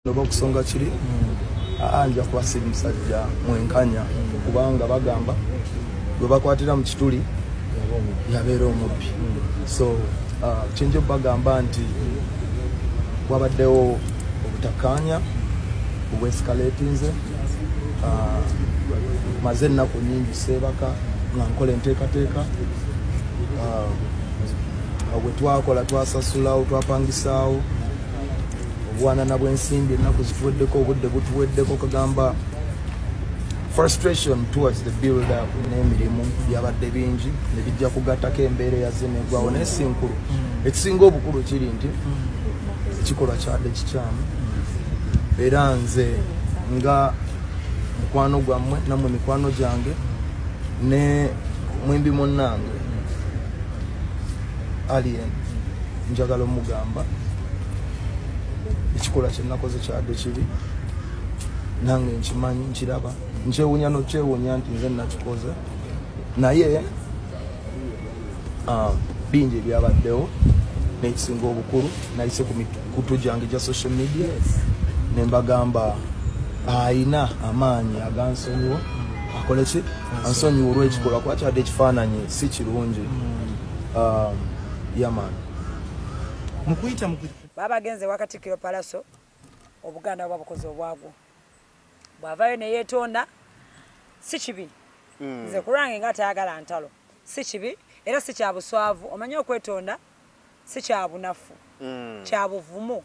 Noba kusonga kiri anja kwasiba musajja mwenkanya kubanga bagamba bwe bakwatira mu kituli yabeera omubbi. So kyenjo bagamba nti wabaddewo obutakkaanya obwescalatinze maze ennaku nnyingi seebaka nga nkola enteekateeka bwe twakola twasasulawo twapangisaawo obwanana bw'ensimbi ennaku zituweddeko obudde butuweddeko kagamba frustration towards the build up n'emirimu byabadde bingi ne bijja kugattako embeera eyazze negwawo naye si nkulu. Ekisinga obukulu kiri nti ekikolwa kyadde kikyamu era nze nga mukwano gwammwe nammwe mikwano gyange ne mwimbi munnange Alien njagala omugamba ekikola kyenakoze kyadde kibi nange nkimanyi nkiraba nkyewuunya nokyewuunya nti nze nakikoze naye bingi ebyabaddewo n'ekisinga obukulu nayise ku mikutu gyange gya social media nembagamba ayina amaanyi agansonyiwa akole ki ansonyiwa olw'ekikolwa kuba kyadde ekifaananyi si kirungi. Yaman mukuyita babagenze Katikkiro Palaso Obuganda bwabukoze obwagwo bwavayo ne yeetonda si kibi nze kulwange nga tayagala ntalo si kibi era si kya buswavu omanye okwetonda si kya bunafu kya buvumu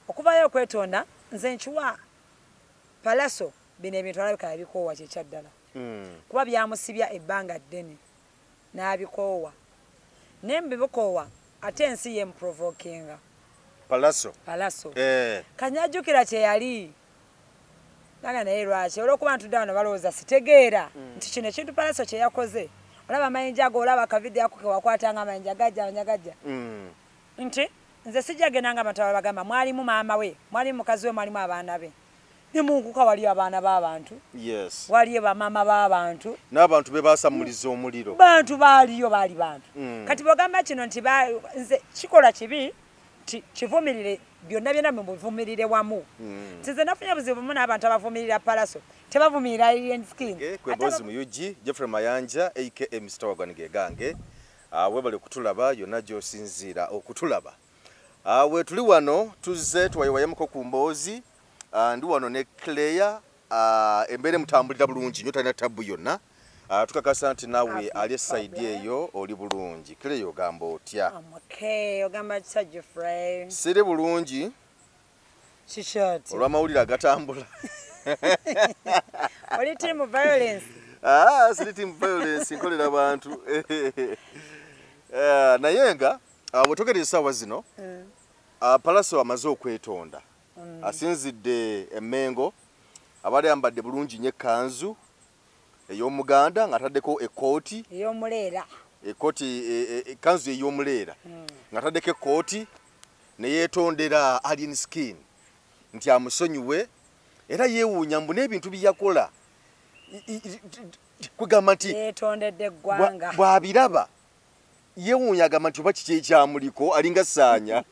okuvayo okwetonda nze nkiwa Palaso bino ebintu alabika yabikoowa kyekyaddala kuba byamusibya ebbanga ddene n'abikoowa nembibukoowa ate ensi ye mprovokinga Palaso kanyajjukira kye yali naga naye lwaki olwokuba ntudde wano balowooza sitegeera nti kino ekintu Palaso kye yakoze olaba amayinja ago olaba akavidiyo ako kewakwatanga amayinja gajja nti nze sijjagendanga amataba bagamba mwalimu maama we mwalimu mukazi we mwalimu abaana be nemunkuka waliyo abaana b'abantu waliyo bamaama b'abantu n'abantu be baasamuliza omuliro bantu baaliyo baali bantu kati bwogamba kino nti nze kikola kibi kivumirire byonna byonna mubivumirire wamu nze nafunye buzibu mu n'abantu abavumirira Palaso tebavumirira Alien Skin kwebozi muyugi Jeffrey Mayanja aka Mr. Wagwanige gange webale kutulaba yonna gy'osinziira okutulaba we tuli wano tuzze twayewayemuko ku mboozi ndi wano ne Claire embere mutambulira bulungi nyo talina tabu yonna tukakasa nti nawe ali side eyo oli bulungi. Claire ogamba otya? Okay, ogamba kisajja Frey. Siri bulungi. Shishoti. Olw'amawulire agatambula. Oli team violence. Siri team violence nkolera abantu. Naye nga bw'otogereza essaawa zino Palaso amaze okwetonda. Asinzidde emmengo abali ambadde bulungi nnyo ekkanzu ey'Omuganda ng'ataddeko ekkooti ey'omuleera ekkanzu ey'omuleera ng'ataddeko ekkooti ne yeetondera Alien Skin nti amusonyiwe era yeewuunya mbu n'ebintu bye yakola kugamba nti yeetondedde eggwanga bw'abiraba yeewuunya agamba nti oba kiki ekyamuliko alinga Ssaanya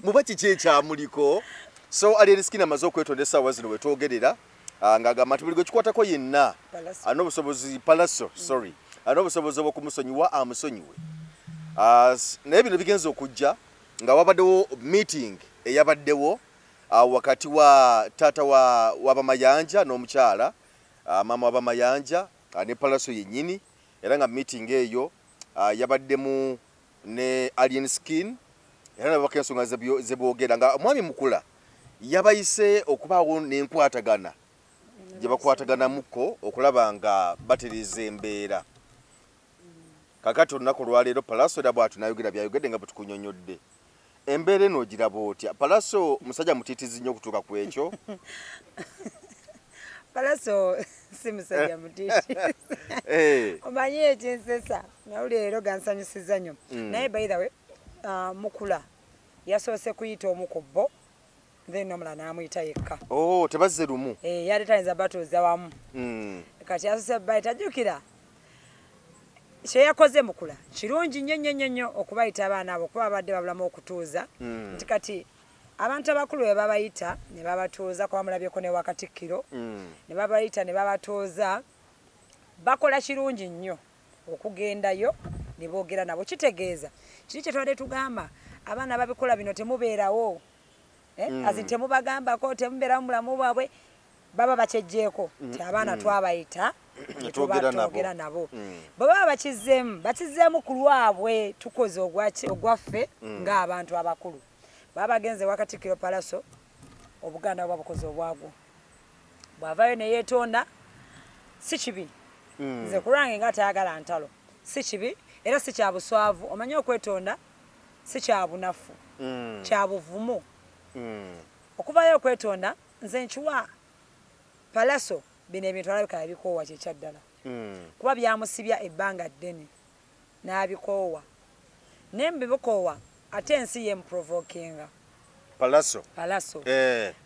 muba kiki ekyamuliko. So Alien Skin amaze okwetonda essaawa zino we twogerera ng'agamba nti buli gwe kikwatako yenna alina obusobozi Palaso alina obusobozi obw'okumusonyiwa amusonyiwe. Naye bino bigenza okujja nga wabaddewo meeting eyabaddewo wakati wa taata w'Abamayanja n'omukyala maama w'Abamayanja ne Palaso yennyini era nga meeting eyo yabaddemu ne Alien Skin era nabako ensonga ze boogera nga omwami mukula yabayise okubaawo n'enkwatagana gye bakwataganamuko okulaba nga batereeza embeera. Kakati olunaku olwaleero Palaso era bw'atu n'ayogera byayogedde nga bwe tukunyonyodde. Embeera eno ogiraba otya? Palaso musajja mutiitizi nnyo okutuuka ku ekyo. Palaso si musajja mutiitizi. Omanyi ekinsesa nawulira leero gansanyusiza nnyo. Naye by the way mukula yasoose kuyita omukubbo then omulala n'amuyita yekka. Tebazze lumu. Yali tayinza batuuza wamu. Kati yasoose bayita jjukira kye yakoze mukula kirungi nnyo okubayita abaana abo kuba babadde babulamu okutuuza nti kati abantu abakulu be babayita ne babatuuza kwa mulabyeko ne Wakatikkiro ne babayita ne babatuuza bakola kirungi nnyo okugendayo ne boogera nabo kitegeeza kiri kye twadde tugamba abaana babikola bino temubeerawo azi temubagambako temubeerawo mulamu bwabwe baba bakyejjeeko ti abaana twabayita netubatoogera nabo bwe baba bakizzeemu ku lwabwe tukoze ogwaffe ng'abantu abakulu baba bagenze Wakatikkiro Palaso Obuganda bwa bukoze obwagwo bw'avaayo ne yeetonda si kibi nze kulwange nga tayagala ntalo si kibi era si kya buswavu omanye okwetonda si kya bunafu kya buvumu okuvaayo okwetonda nze nkiwa Palaso bino ebintu alabika yabikoowa kyekyaddala kuba byamusibya ebbanga ddene n'abikoowa naye mbibikoowa ate ensi yemuprovokinga Palaso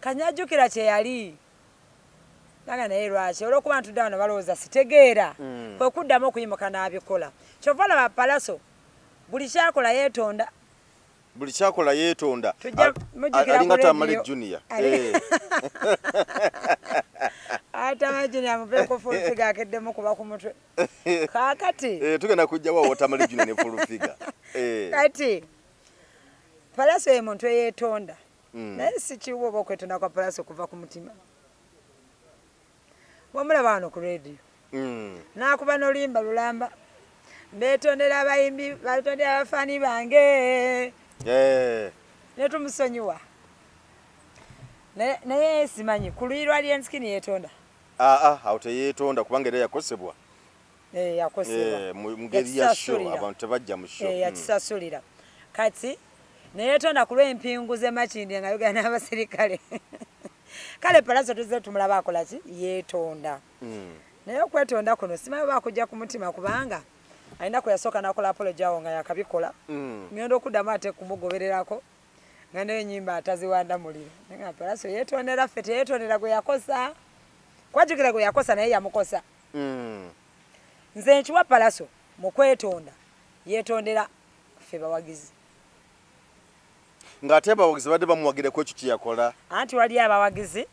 kanyajjukira kye yali nanga naye lwaki olw'okuba ntudde wano balowooza sitegeera kwe kuddamu okuyimuka n'abikola kyova laba Palaso buli kyakola yeetonda alinga Tamale Junior Tamale Junior mupeeko full figure akeddemu kuba ku mutwe kaakati tugenda kujjawo Tamale Junior ne full figure kati Palaso ye muntu eyeetonda naye si kiwu oba okwetonda kwa Palaso kuva ku mutima wamulaba wano ku radio n'akuba n'oluyimba lulamba mbeetondera abayimbi batondera abafaani bange netumusonyiwa naye simanyi ku luyi lwa Lyenskin yeetonda awo teyeetonda kubanga era yakosebwa mu ngeri ya show abantu tebajja mu show yakisasulira kati neyeetonda ku lw'empingu z'Emakindye nga Uganda n'abasirikale kale Palaso tuzze tumulaba akola ki yeetonda naye okwetonda kuno simanyi bakujja ku mutima kubanga alina kwe yasooka nakola apology awo nga yakabikola ngenda okuddamu ate kumugobererako nga n'ennyimba ataziwanda muliro nga Palaso yeetondera ffe teyeetondera gwe yakosa kwajjukira gwe yakosa naye yamukosa nze nkiwa Palaso mu kwetonda yeetondera ffe bawagizi ng'ate abawagizi badde bamuwagireko ekyo kye yakola anti wali abawagizi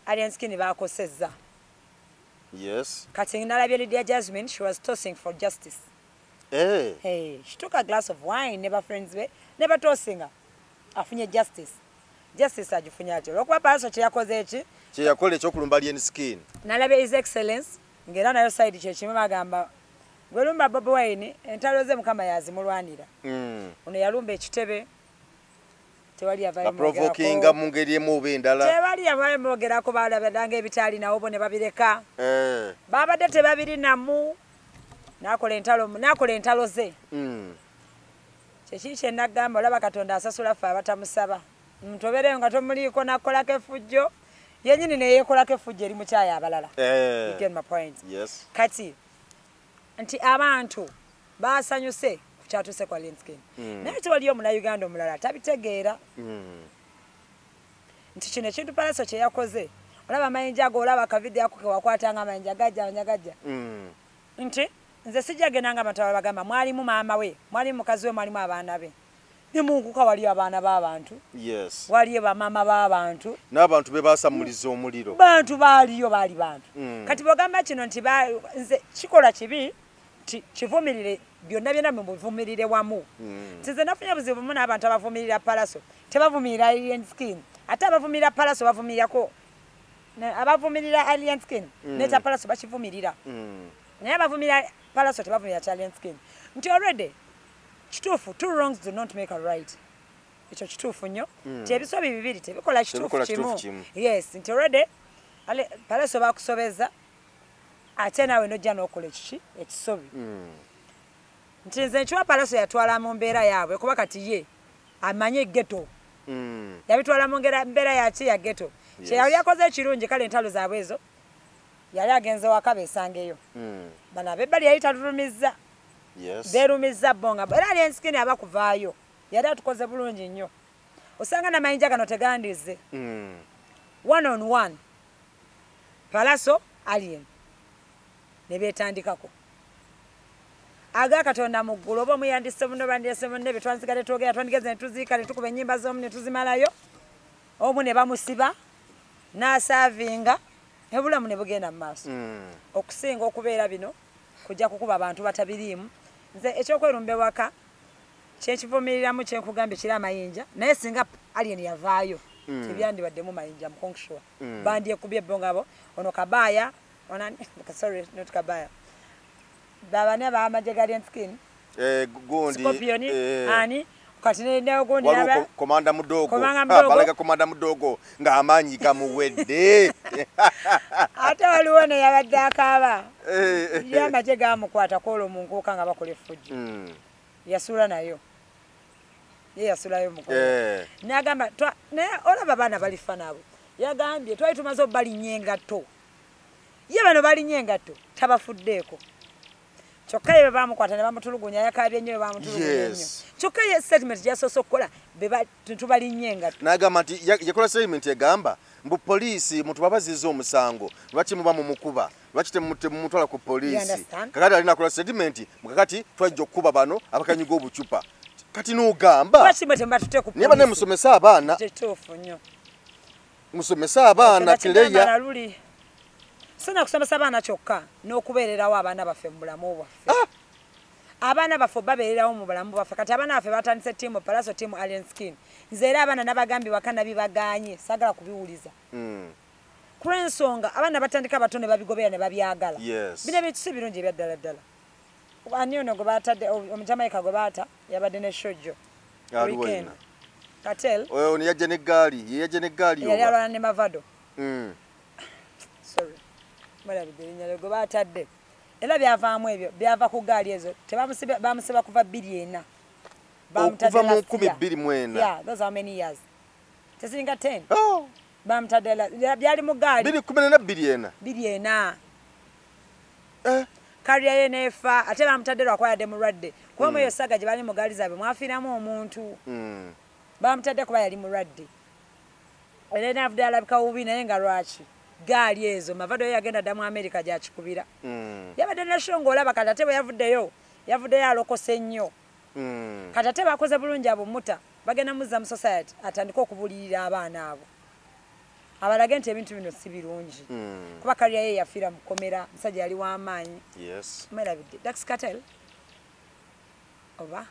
Lyenskin baakosezza kati nalabye Lydia Jasmine she was tossing for justice she took a glass of wine ne bafriends be ne batossinga afunye justice agifunye atyo olwokuba Palaso kyeyakoze eki kyeyakola ekyokulumba Lyenskin nalabye his excellence ng'era nayo side kyekimu bagamba gwelumba Bobi Wine entalo ze Mukama yazimulwanira ono yalumba ekitebe tewali provokinga mu ngeri emu oba endala tewali yavayo mwogerako balabadanga ebitaali nawo bo ne babireka babadde tebabirinamu nakola entalo ze kyekiri kye nagamba olaba Katonda asasula ffe abatamusaba ntobereyo nga tomuliiko nakolako effujjo yennyini neyeekolako effujjo eri mukyayi abalala you get my point kati nti abantu basanyuse kukyatuuse kwa Lyenskin naye tewali omunauganda omulala tabitegeera nti kino ekintu Palaso kye yakoze olaba amayinja ago olaba akavidiyo ako kewakwatanga amayinja gajja nti nze sijjagendanga amataba bagamba mwalimu maama we mwalimu mukazi we mwalimu abaana be ne munkuka waliyo abaana b'abantu waliyo bamaama b'abantu n'abantu be baasamuliza omuliro bantu baaliyo baali bantu kati bwogamba kino nti nze kikola kibi kivumirire byonna byonna mubivumirire wamu nze nafunye buzibu mu n'abantu abavumirira Palaso tebavumirira Lyenskin ate abavumirira Palaso bavumirirako abavumirira Lyenskin nekya Palaso bakivumirira naye abavumirira Palaso tebavumirira kya Lyenskin nti already kituufu two wrongs do not make a right ekyo kituufu nnyo nti ebisobi bibiri tebikola kituufu kimu yes nti already Palaso bakusobeza ate naawe nojja n'okola ekisobi nti nze nkiwa Palaso yatwala mu mbeera yaabwe kuba kati ye amanye ghetto yabitwala mu mbeera yaki ya ghetto kye yali akoze ekirungi kale entalo zaabwe ezo yali agenze waka beesangeyo bano abebbali yali tatulumizza beerumizza bonga era Lyenskin abakuvaayo yali atukoze bulungi nnyo osanga n'amayinja gano tegandize one on one Palaso Alien ne beetandikako aga Katonda mu ggulu oba omuyandise muno bandiyese munne be twansigale twogera twandigeze ne tuziika ne tukuba ennyimba z'omu ne tuzimalayo omu ne bamusiba n'asaavinga ebulamu ne bugenda mu maaso okusinga okubeera bino kujja kukuba abantu batabiriimu nze ekyokwerumba ewaka kyekivumiriramu kyenkugambye kiri amayinja naye singa alien yavaayo tebyandibaddemu mayinja mukonkshua bandyekubye ebbongabo ono Kabaya sorry not Kabaya babane baamaje Guardian Skin gundi Scorpion ani kati ne gundi aba komanda mudogo balaga komanda mudogo nga amanyi kamuwedde ate waliwo ne yabadde akaba yamaje gamukwata kolo munkuka nga bakole fuji yasula nayo yasulayo mukono nagamba ne olaba bana balifa nabo yagambye twali tumaze bali nyengato ye bano bali nyengato tabafuddeeko kyokka ye bamukwata ne bamutulugunya yakabye nnyo bamutulugunya nnyo kyokka ye statement yasoose okukola tubali nyengato nagamba nti yakola statement egamba mbu poliisi mutubabaziza omusango lwaki muba mumukuba lwaki temumutwala ku poliisi kakati alina kola statement mukakati twajja okukuba bano abakanyiga obucupa kati n'ogamba niye bane musomesa abaana musomesa abaana kireya sina kusomesa abaana kyokka n'okubeererawo abaana baffe mu bulamu bwaffe abaana baffe babeererawo mu bulamu bwaffe kati abaana baffe batandise ttiimu Palaso ttiimu Alien Skin nze era abaana nabagambi wakana bibaganye sagala kubiwuliza kulw'ensonga abaana batandika bato ne babigobera ne babyagala bino ebintu si birungi ebyaddala ddala ani ono gwe baatadde omujamaika gwe baata yabadde ne shojjo weekend Katel oyo yajja n'eggaali yali alwana ne Mavado sorry balabidde gwe baatadde era byavaamu ebyo byava ku gaali ezo bamusiba kuva 2 okuva mu 2024 yeah those are many years tesinga 10 bamutadde byali mu gaali 2024 kariya ye nefa ate bamutadde lwakwayadde mulwadde kuba mu eyo saga gye bali mu gaali zaabwe mwafiiramu omuntu bamutadde kuba yali mulwadde era navudde alabika bubi naye nga lwaki gaali ezo Mavado yagenda dda mu America gyakikubira yabadde nashonga olaba kati ate bwe yavuddeyo alokose nnyo kati ate bakoze bulungi abo muta bagenda muzza mu society atandika okubulirira abaana abo abalage nti ebintu bino si birungi kuba kariya ye yafiira mu komera musajja yali w'amaanyi merabidde Dax Cartel oba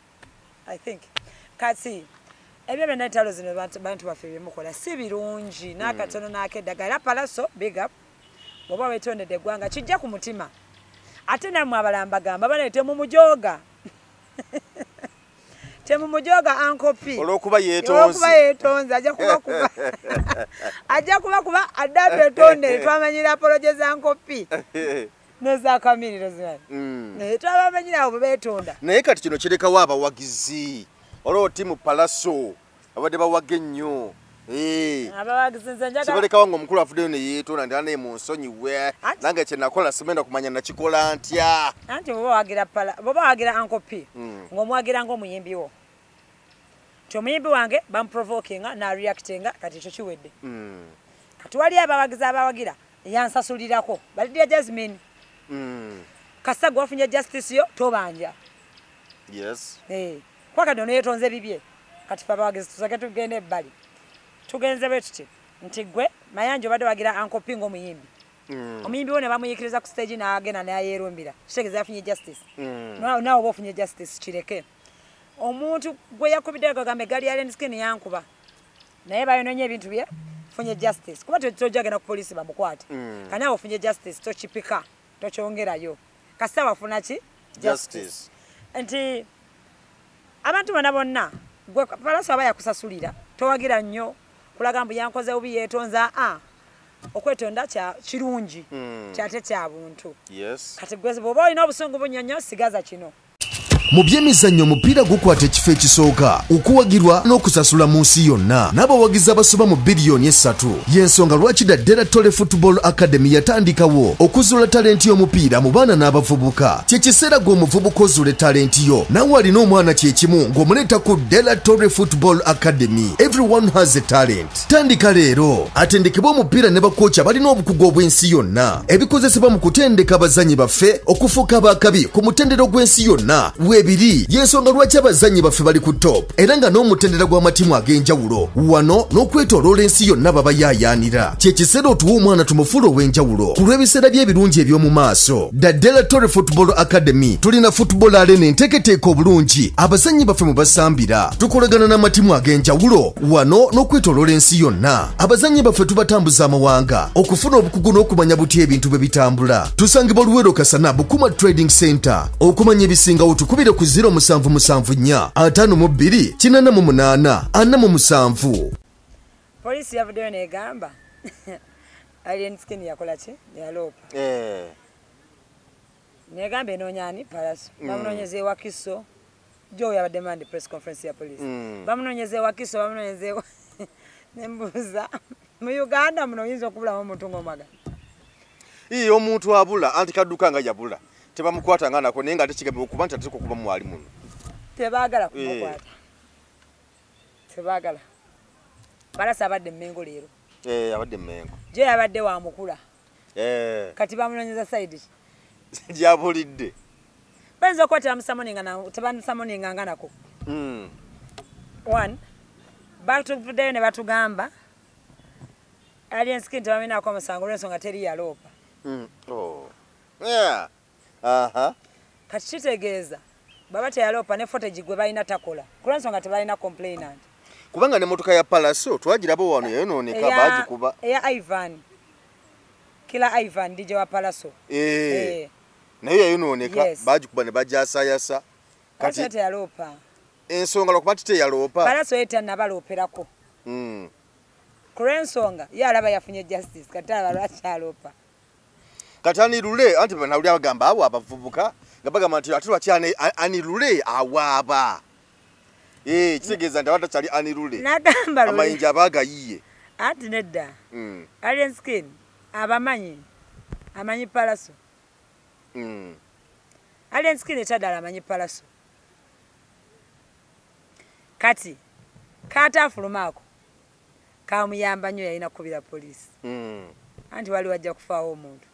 I think kati ebyo byonna entalo zino bantu baffe byemukola si birungi n'akatono n'akeddagala Palaso big up bw'oba weetondedde eggwanga kijja ku mutima ate nammwe abalambagamba bane temumujoga temumujoga ankopi olw'okuba yeetonze ajja kuba addaatu etondere twamanyira apoloje za nkopi nezakamiriro zino twabamanyira abo beetonda naye kati kino kirekawo abawagizi olwo ttiimu Palaso abadde bawaga ennyo kibalekawo nga omukulu afuddeyo ne yeetonda ndi anaye mu nsonyiwe nange kyenakola simenda kumanya nakikola ntya anti bwoba wagira ankopi ng'omuwagira ng'omuyimbi wo ti omuyimbi wange bamuprovokinga nareactinga kati ekyo kiwedde kati wali abawagizi abawagira yansasulirako balidya Jasmine kasa gwe wafunye justice yo tobanja kuba kati ono yeetonze bibye kati fe abawagizi tusooke tugende ebbali tugenze bwe tuti nti gwe Mayanja obadde wagira ankopi ng'omuyimbi omuyimbi wo ne bamuyikiriza ku stage n'agenda n'ayeerumbira kitegeeza yafunye justice naawe oba ofunye justice kireke omuntu gwe yakubidde agamba eggaali ya Alien Skin yankuba naye bayonoonye ebintu bye funye justice kuba tojja genda ku poliisi bamukwate kanaawe ofunye justice tokipika tokyongerayo kasita wafuna ki justice nti abantu bonna gwe Palaso aba yakusasulira towagira nnyo kulaga mbu yankoze bubi yeetonza okwetonda kirungi kyate kya buntu kati gwe bw'oba olina obusungu bunnyonnyo sigaza kino mu by'emizannyo omupiira gukwata ekifo ekisooka okuwagirwa n'okusasula mu nsi yonna n'abawagizi abasoba mu biliyoni 3 y'ensonga lwaki Dela Tole Football Academy yatandikawo okuzuula talenti y'omupiira mu baana n'abavubuka kyekiseera gw'omuvubuka ozuula talenti yo nawe alina omwana kyekimu ng'omuleeta ku Dela Tole Football Academy. Everyone has a talent. Tandika leero atendekebwa omupiira ne bakooca balina obukugu obw'ensi yonna ebikozesebwa mu kutendeka abazannyi baffe okufuuka abakabi ku mutendero gw'ensi yonna bwebiri yensonga lwaki abazannyi baffe bali ku top era nga n'omutendera gw'amatimu ag'enjawulo wano n'okwetoloola ensi yonna baba yaayaanira kyekiseera otuwa omwana tumufuula ow'enjawulo ku lw'ebiseera by'ebirungi eby'omu maaso Daddela Tore Football Academy tulina football arena enteeketeeka obulungi abazannyi baffe mu basambira tukolagana n'amatimu ag'enjawulo wano n'okwetoloola ensi yonna abazannyi baffe tubatambuza amawanga okufuna obukugu n'okumanya butya ebintu bwe bitambula tusangibwa Luwero Kasana Bukuma Trading Center okumanya ebisingawo tukubire ku 0774 52 88 47 Polisi yavuddeyo n'egamba Alien Skin yakola ki yaloopa n'egamba enoonyaani Palaso bamunoonyeza ewa Kiso jo yabadde mandi press conference ya polisi bamunoonyeza ewa Kiso bamunoonyeza ewa nembuuza mu Uganda muno oyinza okubulamu omuntu ng'omwaga omuntu abula anti kadduka nga yabula tebamukwata nga nako naye nga tekigambibwa okuba nti ateka okuba mwali muno tebaagala kumukwata tebaagala Palaso abadde Mmengo leero abadde Mmengo jo yabadde wa mukula kati bamunoonyeza side gyabulidde bayinza okuba tebamusamoninga nga nako one batuvuddeyo ne batugamba Alien Skin tebaminaako omusango olw'ensonga teri yaloopa kati kitegeeza baba teyaloopa ne footage gwe balina takola kulw'ensonga tebalina complainant kubanga n'emmotoka ya Palaso twagiraba wano yayonooneka baagikuba eya Ivan kila Ivan DJ wa Palaso naye yayonooneka baagikuba ne bajaasayasa kati teyaloopa ensonga lwakuba titeyaloopa Palaso ye tannabalooperaku kulw'ensonga ye alaba yafunye justice kati alaba lwaki aloopa kati Anirule anti banawuli abagamba abo abavubuka nga bagamba nti ate lwaki Anirule awaaba kitegeeza nti abatakyali Anirule amayinja abaagayiye anti nedda Alien Skin abamanyi amanyi Palaso Alien Skin ekyaddala amanyi Palaso kati kaataafulumaako kamuyamba nnyo yalina kukubira polisi anti wali wajja kufaawo omuntu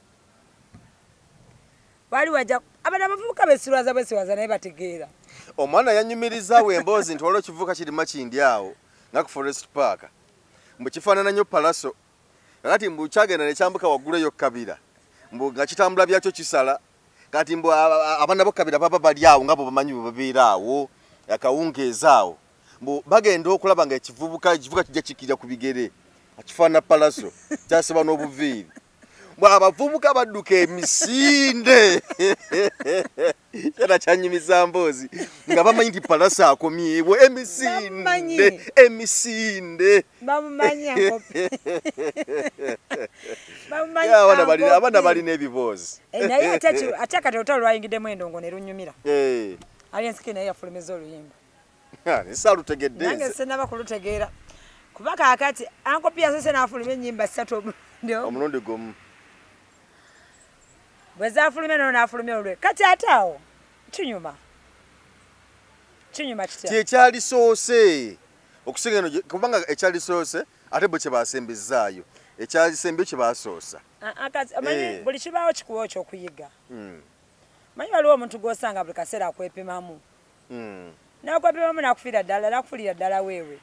wali wajja abana abavubuka besiwaza naye bategeera omwana yanyumirizaawo emboozi nti waliwo kivubuka kirima kindi awo nga ku Forest Park mbu kifaanana nnyo Palaso kati mbu kyagenda ne kyambuka waggulu eyo Kabira mbu nga kitambula byakyo kisala kati mbu abaana bo Kabira baba bali awo nga bo bamanyi bwe babeera awo akawungeeza awo mbu bagenda okulaba nga ekivubuka kijja kikirya ku bigere akifaanana Palaso kyasiba n'obuviiri abavubuka badduka emisinde kyana kyanyumiza mboozi nga bamanyi nti Palaso akomyewo emisinde abaana balina ebiboozi naye ate kati olutalo lwayingiddemu endongo ne lunyumira Alien Skin naye yafulumeza oluyimba saalutegedde nange senaba kulutegeera kuba kaakati ankopi yasese n'afuluma ennyimba 3 omulundi gumu bwe zaafulumye nono n'afulumye olwe kati ate awo kinyuma kitya kyekyalisoose okusinga eno kubanga ekyalisoose ate bwe kyebaasembezaayo ekyalisembyo kyebaasoosa amanyi buli kibaawo kikuwa ekyokuyiga manyi waliwo omuntu gw'osanga buli kaseera akwepimamu n'akwepimamu n'akufulira ddala weewe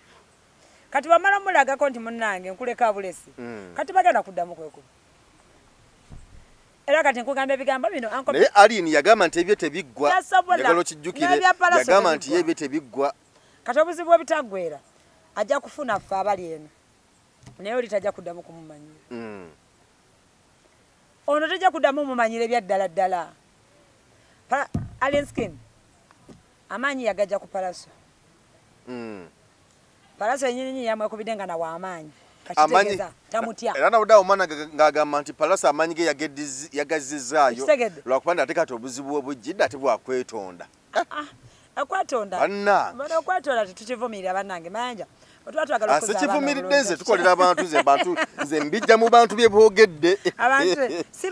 kati wamala omulagako nti munnange nkuleka bulesi kati bagenda kuddamu kwekuba era kati nkugamba ebigambo bino naye Alien yagamba nti ebyo tebiggwa yagala okijjukire yagamba nti ebyo tebiggwa kati obuzibu obutaggwera ajja kufuna ffe abali eno naye oli tajja kuddamu kumumanyira ono tajja kuddamu mumanyira ebyaddala ddala Alien Skin amaanyi yagajja ku Palaso Palaso yennyini yamwekubidde nga nawa amaanyi kakitegeeza tamutya era nawuddawo omwana ng'agamba nti Palaso amaanyi ge yagazzizaayo lwakuba nti ate kati obuzibu obujjidde ate bwakwetonda akwetonda okwetonda tetukivumirira bannange manja sikivumiridde nze tukolera abantu nze mbijja mu bantu bye boogedde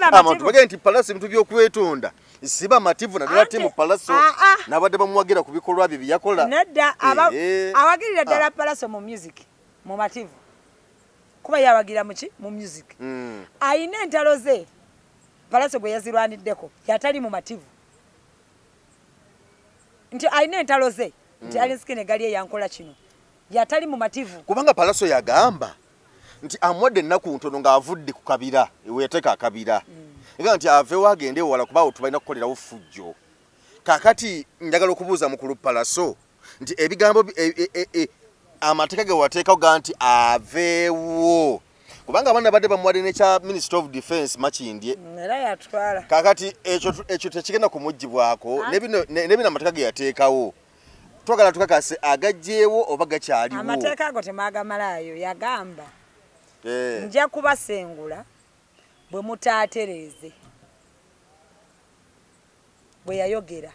abantu bagee nti Palaso ebintu by'okwetonda siba mativu naddala timu Palaso n'abadde bamuwagira ku bikolwa bye byeyakola nedda awagirira ddala Palaso mu music mu mativu kuba yawagira muki mu music ayina entalo ze Palaso gwe yazirwaniddeko yatali mu mativu nti alina entalo ze nti Alien Skin egali yankola kino yatali mu mativu kubanga Palaso yagamba nti amwadde ennaku ntono ng'avudde ku kabira eweyateeka akabira nga nti aveewo agende ewala kuba tubalina kukolerawo fujjo kakati njagala okubuuza mukulu Palaso nti ebigambo amateeka ge wateekawo ga nti aveewo kubanga abaana badde bamuwadde nekya Minister of Defence Makindye era yatwala kakati ekyo tekigenda kumugibwako nebino amateeka ge yateekawo twagala tukakase agajjeewo oba gakyaliwo amateeka ago temaagamalayo yagamba nja kubasengula bwe mutaatereeze bwe yayogera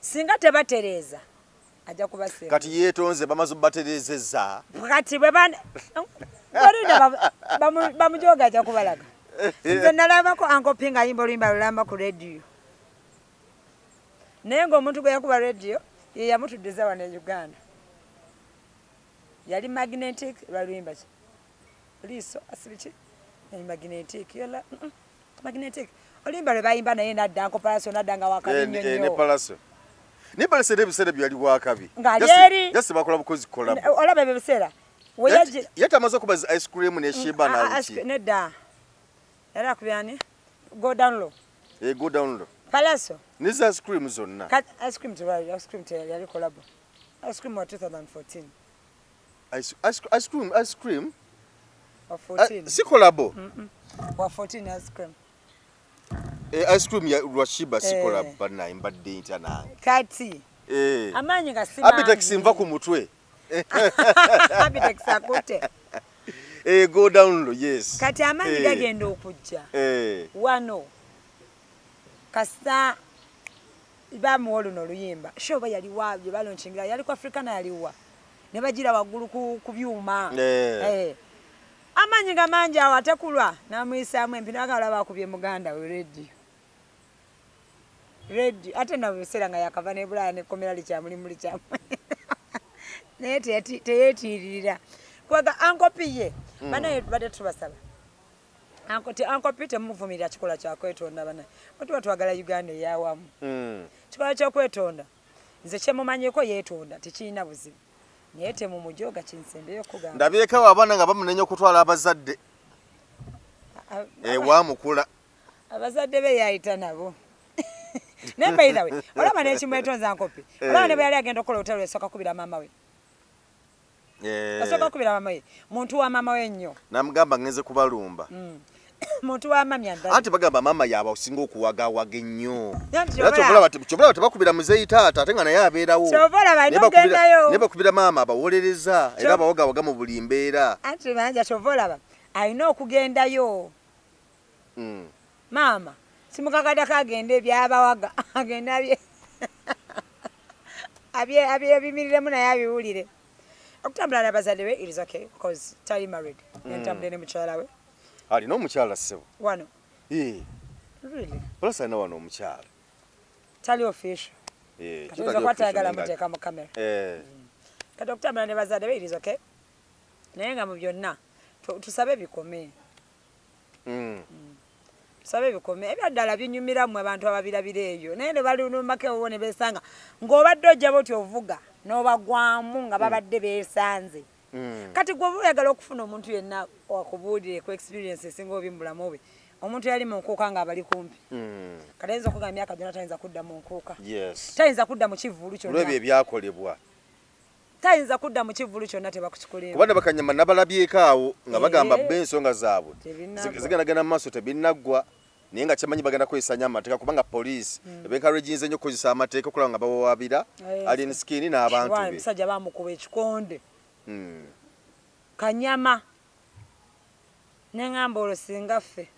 singa tebatereeza ajja kubasengula kati yeetonze bamaze batereezezza kati bwe bamujoga ajja kubalaga nze nalabako Uncle nga ayimba oluyimba lulamba ku rediyo naye ng'omuntu gwe yakuba rediyo ye yamutuddiza wano e Uganda yali magnetic lwaluyimba ki liiso asibiki magnetic yola magnetic oluyimba lwe bayimba naye nadda Uncle Palaso nadda nga wakabi nnyo ne Palaso ebiseera byali wakabi ng'alyeri yasi bakola bukozi kola olaba ebyo biseera yatamaze okuba ice cream ne shiba naluki nedda era akubyani go down low go down low Palaso niza ice cream zonna ice cream yali collab ice cream wa 2014 ice cream wa 14 si collabo wa 14 ice cream ice cream ya Rwashiba si collab bana imbadde intana kati amanyi nga si Abitex nva ku mutwe Abitex akute go down low yes kati amanyi gagenda okujja wano kasa bamuwolu no luyimba shoba yali wabyo balonchingira yali ku Africana yaliwa ne bagira wagulu ku byuma amanyi gamanji awatekulwa namwisamu empina akalaba akubye muganda we ready ate na bisera nga yakava ne bulaya ne komera likyamuli muli kyamu naye teyetirira kwaga Uncle P bana bade tubasaba Uncle P temuvumira kikola kyakwetonda bana batu batwagala Uganda yawamu kikola kyokwetonda nze kyemumanyeko yeetonda tekirina buzibu naye temumujoga kinsembeyo kugamba ndabyekawo abaana nga bamunenya okutwala abazadde wamukula abazadde be yayita nabo naye by the way olaba nekimwetonza Uncle P olaba ne bayali agenda okukola olutalo esooka kubira mama we asooka kubira mama we muntu wa mama we nnyo namugamba ngenze kubalumba muntu wa mama yanda anti bagamba mama yaba osinga okuwagawaga ennyo era kyobulaba tebakubira muzeeyi taata ate nga naye abeerawo ne bakubira mama abawolereza era abawagawaga mu buli mbeera anti banja kyovolaba alina okugendayo mama simukakada kagenda ebyabawaga agenda abyebimiremu naye abiwulire okutambula n'abazadde be it is okay because tali married yentambule ne mukyala we alina omukyala ssebo wano really Palaso alina wano omukyala tali official katoza kwatayagala muteeka mu kamera kati okutambula ne bazadde be it is okay naye nga mu byonna tusabe bikome tusabe bikome ebyaddala binyumiramu abantu ababirabira eyo naye ne balunumako ne besanga ng'obadde ojja boti ovuga n'obagwamu nga babadde beesanze kati gwe oyagala okufuna omuntu yenna wakubuulire ku experience esinga obi mu bulamu bwe omuntu yali mu nkuuka nga abali kumpi kati ayinza okugamba myaka gyonna tayinza kudda mu nkuuka tayinza kudda mu kivvulu kyonna olw'ebyo ebyakolebwa tayinza kudda mu kivvulu kyonna tebakukikolera kubanga bakanyama nabalabyeko awo nga bagamba b'ensonga zaabwe zigendagenda mu maaso tebinnaggwa naye nga kyamanyi bagenda kwesanya amateeka kubanga poliisi ebenkarejinze nnyo okukozesa amateeka okulaba nga bawawaabira Alien Skin n'abantu be musajja bamukuba ekikonde kanyama neŋŋamba olwo singa ffe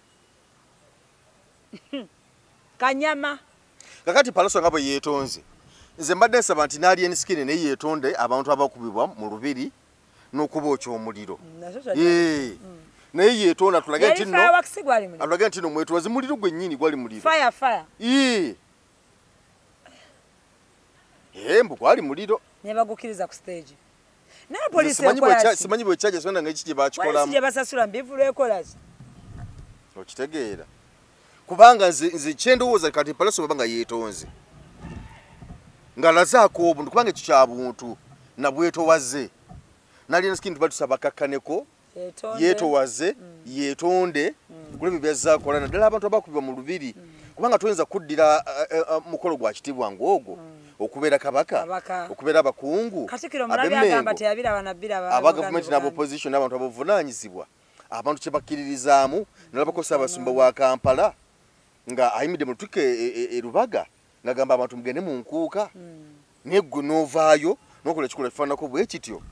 kanyama kakati Palaso nga bwe yeetonze nze mbadde nsaba nti n'Alien Skin naye yeetonde abantu abakubibwa mu lubiri n'okuba okyomuliro naye yeetonda tulage nti nno mwetwaze muliro gwennyini gwali muliro mbu gwali muliro ne bagukiriza ku stage naye poliisi simanyi bwe kyaja sonda nga ekiki gye bakikolamu gye basasula mbivulu ekolazi okitegeera kubanga nze kyendowooza kati Palaso baba nga yeetonze ngalazaako obuntu kubanga ekyo kya buntu nabwetowaze nalina skin tubatusaba kakkaneko yeetowaze yeetonde kuli byazaakola naddala abantu abakubibwa mu lubiri kubanga tuyinza kuddira mukolo gwa kitiibwa ng'ogwo okubeera kabaka okubeera abakungu abagavumenti n'abaopposition n'abantu abavunaanyizibwa abantu kye bakkiririzaamu nalabakosa abasumba wa Kampala nga ayimidde mu lutuuka e Rubaga ng'agamba abantu mugende mu nkuuka neggwe n'ovaayo n'okola ekikolwa kifaananako bwe kityo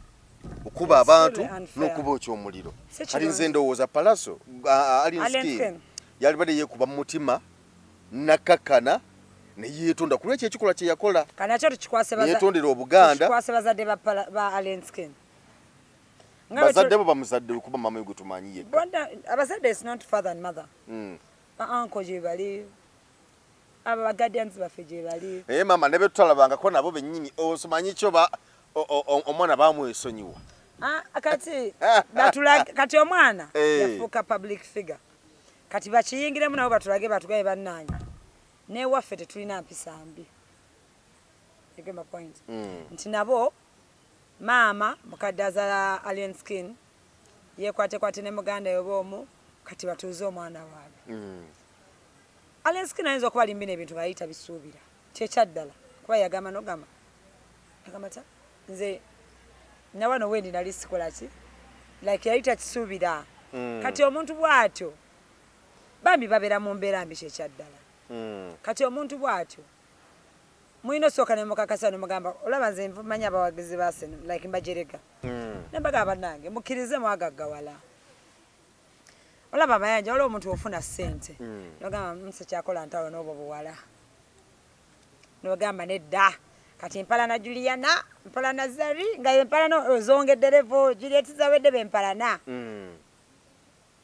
okuba abantu n'okuba ekyomuliro kati nze ndowooza Palaso Alinskin yali badde yeekuba mu mutima nakkakkana ne yeetonda ku lwekyo ekikolwa kye yakola yeetondera Obuganda ba Alinskin bazadde bo bamuzadde kuba mama we gwe tumanyi yekka abazadde is not father and mother uncle gye bali aba guardians baffe gye bali mama ne betutalabangako nabo bennyini osomanyi kyo omwana bamwesonyiwa kati omwana yafuuka public figure kati bakiyingiremu nabo batulage batugaye bannange newaffe tetulina mpisa mbi egema point nti nabo maama mukadde azaala Alinskin yeekwatekwate ne muganda yoboomu kati batuuze omwana waabwe Alinskin ayinza okuba limbina ebintu bayita bisuubira kyekyaddala kuba yagamba nogamba ta nze nawano wendi nali sikola ki like yayita kisuubira kati omuntu bw'atyo bambi babeera mu mbeera mbi kyekyaddala kati omuntu bw'atyo mwino soka ne mukakasa ne mugamba olaba nze manya abawagizi baseno like mbajereka nembagamba nange mukkirize mwagaggawala olaba amayanja olaba omuntu ofuna ssente nogamba nse kyakola ntawo n'obwo buwala nogamba nedda kati mpalana Juliana mpalana Zari nga empalana ozongedde levo Juliet zawedde bempalana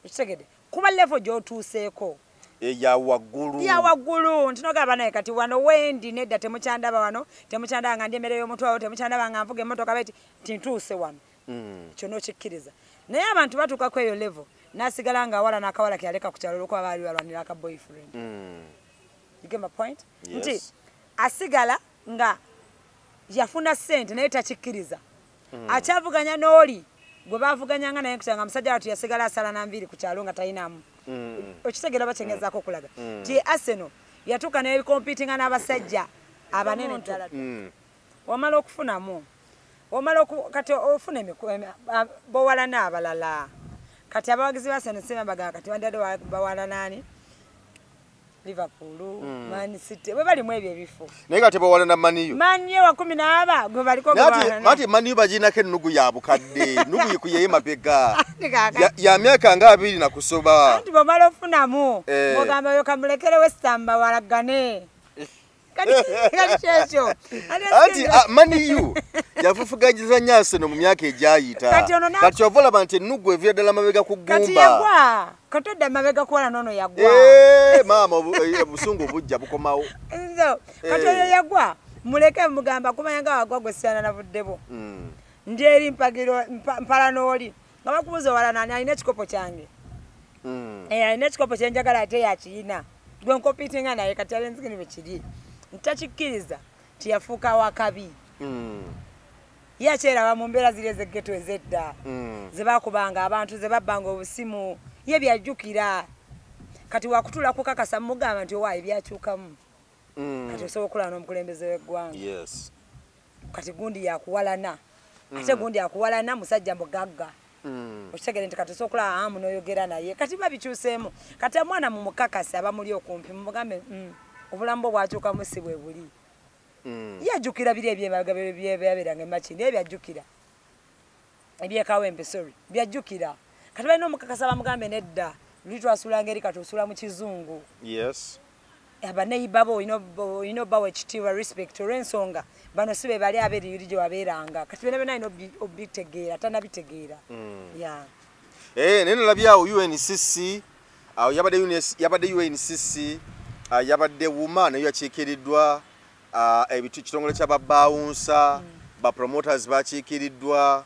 ekitegedde kuba levo gy'otuuseeko ya waggulu ntinogaba naye kati wano wendi nedda temukyandaba wano temukyandaba nga ndi emmere y'omuntu wawo temukyandaba nga nvuga emmotoka beti tintuuse wano ekyo n'okikkiriza naye abantu batuukako eyo levo nasigala nga awala n'akawala kyaleka ku kyalo olwokuba baali balwanira aka boyfriend you get my point nti asigala nga yafuna ssente naye takikkiriza akyavuganya n'oli gwe baavuganyanga naye nkusanga musajja watu yasigala asala na nviiri ku kyalo nga talinamu okitegera bakyengezaako okulaga ti Arsenal yatuuka nebikompitinga n'abasajja abanene ddala wamala okufunamu kati ofuna bowalana abalala kati abawagizi ba Arsenal sibambaga kati wandadde bawalanaani Liverpool Man City bwe bali mu ebyo ebifo naye kati bawalana maniyo maniyo wa 10 gwe baliko mati maniyo baginako ennugu ya bukadde nugu yikuyeyo mabega ya myaka nga 2 na kusoba anti bamala ofunamu ogamba yo kamulekere westamba walagane kati kyekyo anti maniyo yafufugajiza Arsenal mu myaka egyayita kati ovola bantu ennugu evira ddala mabega ku ggumba kati yagwa katodda mabega kuwala nono yagwa mama obusungu bujja bukomawo kati oyo yagwa muleke mugamba kumanya nga wagwa gwe siyana navuddebo ndi eri mpagiro mpala n'oli nga bakubuza wala nani alina ekikopo kyange alina ekikopo kyenjagala ate yakiyina gwe nkopitinga naye kati Alinskin bwe kiri ntakikkiriza tiyafuuka wakabi yakyeraba mu mbeera ziri ez'eggeto ez'edda ze bakubanga abantu ze babbanga obusimu ye byajjukira kati wakutula kukakasa mugamba nti owaayi byakyukamu kati osobola okulaba n'omukulembeze w'eggwanga kati gundi yakuwalana ate gundi yakuwalana musajja mugagga okitegere nti kati osobola okulaba amu n'oyogera naye kati babikyuseemu kati omwana mumukakase abamuli okumpi mumugambe obulamu bwo bwakyukamu si bwe buli yajjukira biri ebyebaberanga emakindi ebyajjukira ebyekawempe sorry byajjukira kati balina omukakasa bamugambe nedda luli twasulanga eri kati osula mu kizungu abaneiba bo olina obbawo ekitiibwa respect olw'ensonga bano si be bali abeeriyiri gye wabeeranga kati byonna byonna alina obitegeera tanabitegeera naye nalabyawo UNCC awo yabadde UNCC yabadde wuma nayo yakiikiriddwa ekitongole ky'ababaawunsa bapromoters bakiikiriddwa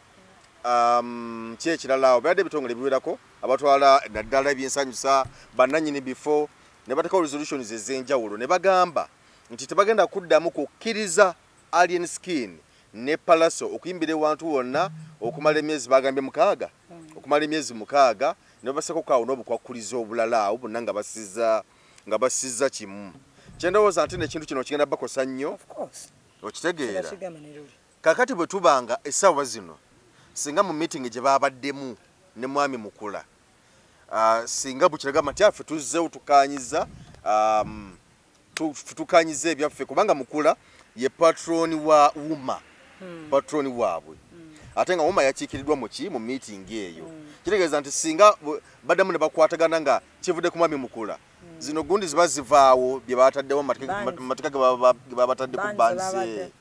kyekirala byadde ebitongole biwerako abatwala naddala ebyensanyusa bannannyini bifo ne batekawo resolutions ez'enjawulo ne bagamba nti tebagenda kuddamu kukkiriza Alien Skin ne Palaso okuyimbira wantu wonna okumala emyezi bagambye mukaaga okumala emyezi mukaaga ne basako kawo n'obukwakuliza obulala obunna nga basiza kimu kyendowooza nti nekintu kino kigenda bakosa nnyo okitegeera kakati bwe tubanga essaawa zino singa mu meeting gye babaddemu ne mwami mukula singa bukiragamba nti affe tuzzeewo tukanyiza ebyaffe kubanga mukula ye patroni wa Wuma patroni waabwe ate nga Wuma yakiikiridwa mu meeting eyo kitegeeza nti singa baddamu ne bakwatagana nga kivudde ku mwami mukula zino gundi ziba zivaawo bye bataddewo mateeka ge babatadde ku banze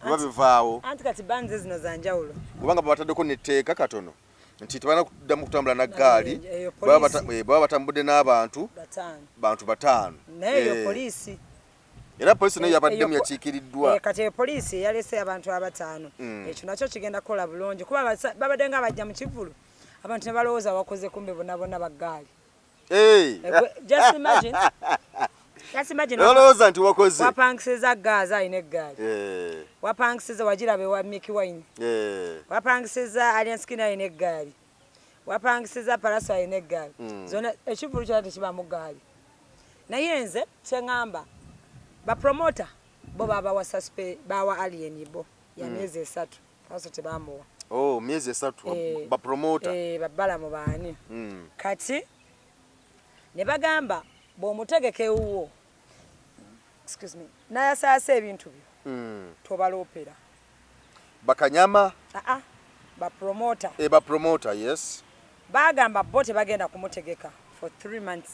biba bivaawo anti kati banze zino za njawulo kubanga babataddeko netteeka katono nti tebana kuddamu kutambula na ggaali baba batambudde n'abantu bataano naye poliisi era poliisi nayo yabaddemu yakiikiriddwa kati poliisi yalese abantu abataano ekyo nakyo kigenda kukola bulungi kuba babadde nga bajja mu kivulu abantu ne balowooza wakoze kumbe bonna baggaali just imagine olowooza nti wakoze wapangisiza gaazi alina eggaali wapangisiza wagirabe wa Mickey Wine wapangisiza Alien Skin alina eggaali wapangisiza Palaso alina eggaali zona ekivulu kyona tekibaamu ggaali naye nze kyeŋŋamba bapromota bo babawa bawa Alien bo ya myezi 3 Palaso tebamuwa myezi 3 bapromota babbala mu baani kati ne bagamba bw'omutegeke wuwo nayasaasa ebintu byo tobaloopera bakanyama bapromota yes bagamba bo tebagenda kumutegeka for 3 months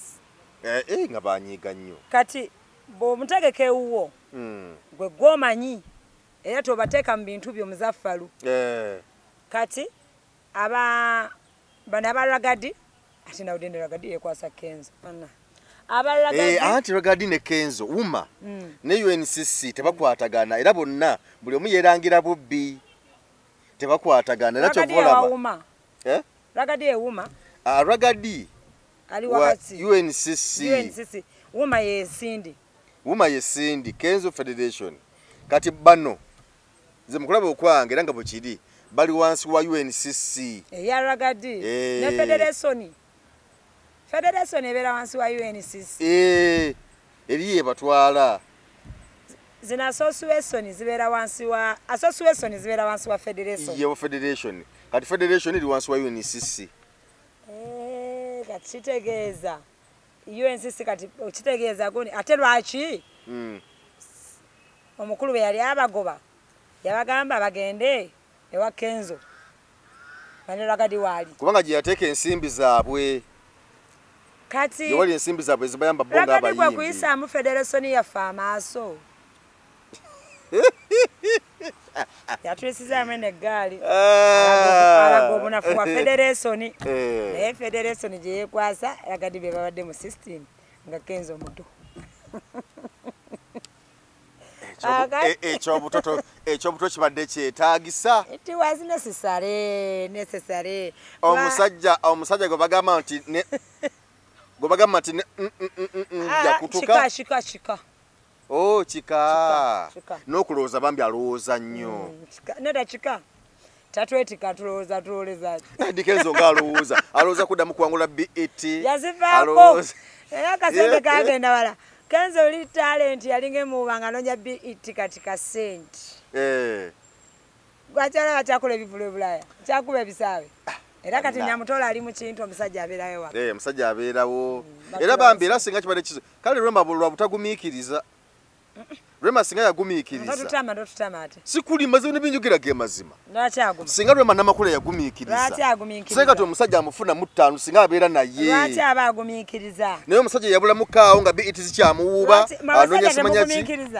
nga banyiiga nnyo kati bw'omutegeke wuwo gwe gwomanyi era tobateeka mu bintu byo muzaffalu kati bano abalagadi ati nawudde ragadi yekwasa Kenzo anti ragadi ne Kenzo Wuma ne UNCC tebakwatagana era bonna buli omu yerangira bubbi tebakwatagana era kyovolaba ragadi ewuma ragadi ali wakati UNCC Wuma yesindi Kenzo Federation kati bano ze mukulaba okwange era nga bwekiri bali wansi wa UNCC eya ragadi ne Federation ebeera wansi wa UNCC eriye batwala zina association zibeera wansi wa Federation kati Federation eri wansi wa UNCC kati kitegeeza UNCC kati okitegeeza goni ate lwaki omukulu bwe yali abagoba yabagamba bagende ewa Kenzo banelagadi wali kubanga gye yateeka ensimbi zaabwe kati yewali ensimbi zaabwe zibayamba bonga abayimbi kwe kuyisaamu Federation yaffe amaaso yatulesizaamu n'eggaali alaga obunafu wa Federation naye Federation gye yeekwasa ragadi be babadde mu system nga Kenzo muto ekyobuto kibadde kyetaagisa it was necessary omusajja gwe bagamba nti yakutuka kika kika n'okulowooza bambi alowooza nnyo nedda kika tatwetika tulowooza Kenzo nga alowooza kuddamu kuwangula BET yazivaako era akasente kagenda wala Kenzo oli talent yalinga emuba nga nonya BET kati kasente gwakyala bakyakola ebivulu ebulaya kyakuba ebisaabe era kati Nyamutola ali mu kintu omusajja abeerayo waka omusajja abeerawo era bambi era singa kibadde kizo kale Rwema bulwa butagumiikiriza Rwema singa yagumiikiriza tutama ate sikuli mazima nebinjugira ge mazima lwaki aguma singa Rwema namakula yagumiikiriza lwaki agumiikiriza singa omusajja amufuna mu 5 singa abeera naye lwaki aba agumiikiriza naye omusajja yabula mukaawo nga BET zikyamuwuuba anonya simanyi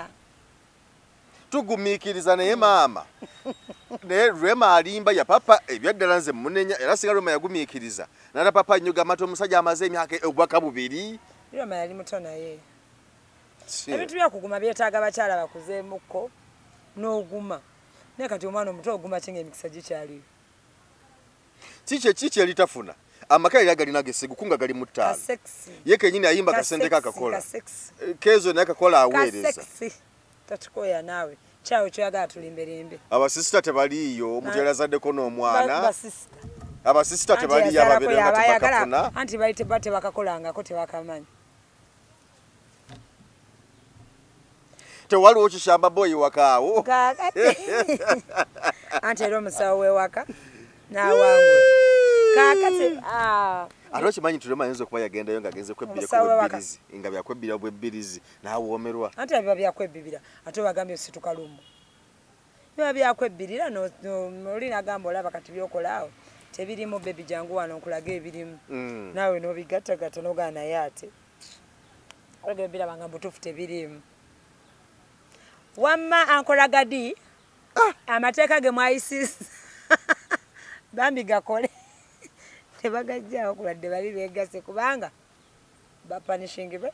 tugumiikiriza naye maama naye Rwema alimba ya papa ebyaddala nze munenya era singa Rwema yagumiikiriza nana papa nnyo gamata omusajja amaze emyaka obwaka 2 Rwema yali muto naye ebintu byakuguma byetaaga bakyala bakuzeemuko n'oguma naye kati omwana omuto oguma kinga emikisa gikyaliyo kiki elitafuna amaka yali agalina gesigukunga gali mu 5 ye kenyini ayimba kasente kakakola Kenzo naye kakola aweereza tatukoya naawe kyawe kyoyagala tulimberimbe abasisita tebaliyo omuntu yalazaddeko n'omwana basisita abasisita tebaliyo ababeera nga tebakafuna anti baite bate bakakolangako tebakamanyi tewaliwo kishamba boyi wakaawo anti era omusawo wewaka nawangwe kakati ate okimanyi tulema ayinza okuba yagendayo ng'agenze kwebbirako nga byakwebbira bwebbirizi n'awoomerwa anti biba byakwebbibira ate bagambye osituka lumu biba byakwebbirira oli nagamba olaba kati byokolaawo tebirimu bebi jangu wano nkulaga ebirimu naawe n'obigattagatta n'ogana naye ate olagera birabanga mbutuufu tebirimu wamma ankolagadi amateeka ge mwayisiza bambi gakole tebagajjaawo kuladde bali beegase kubanga bapanishingibwe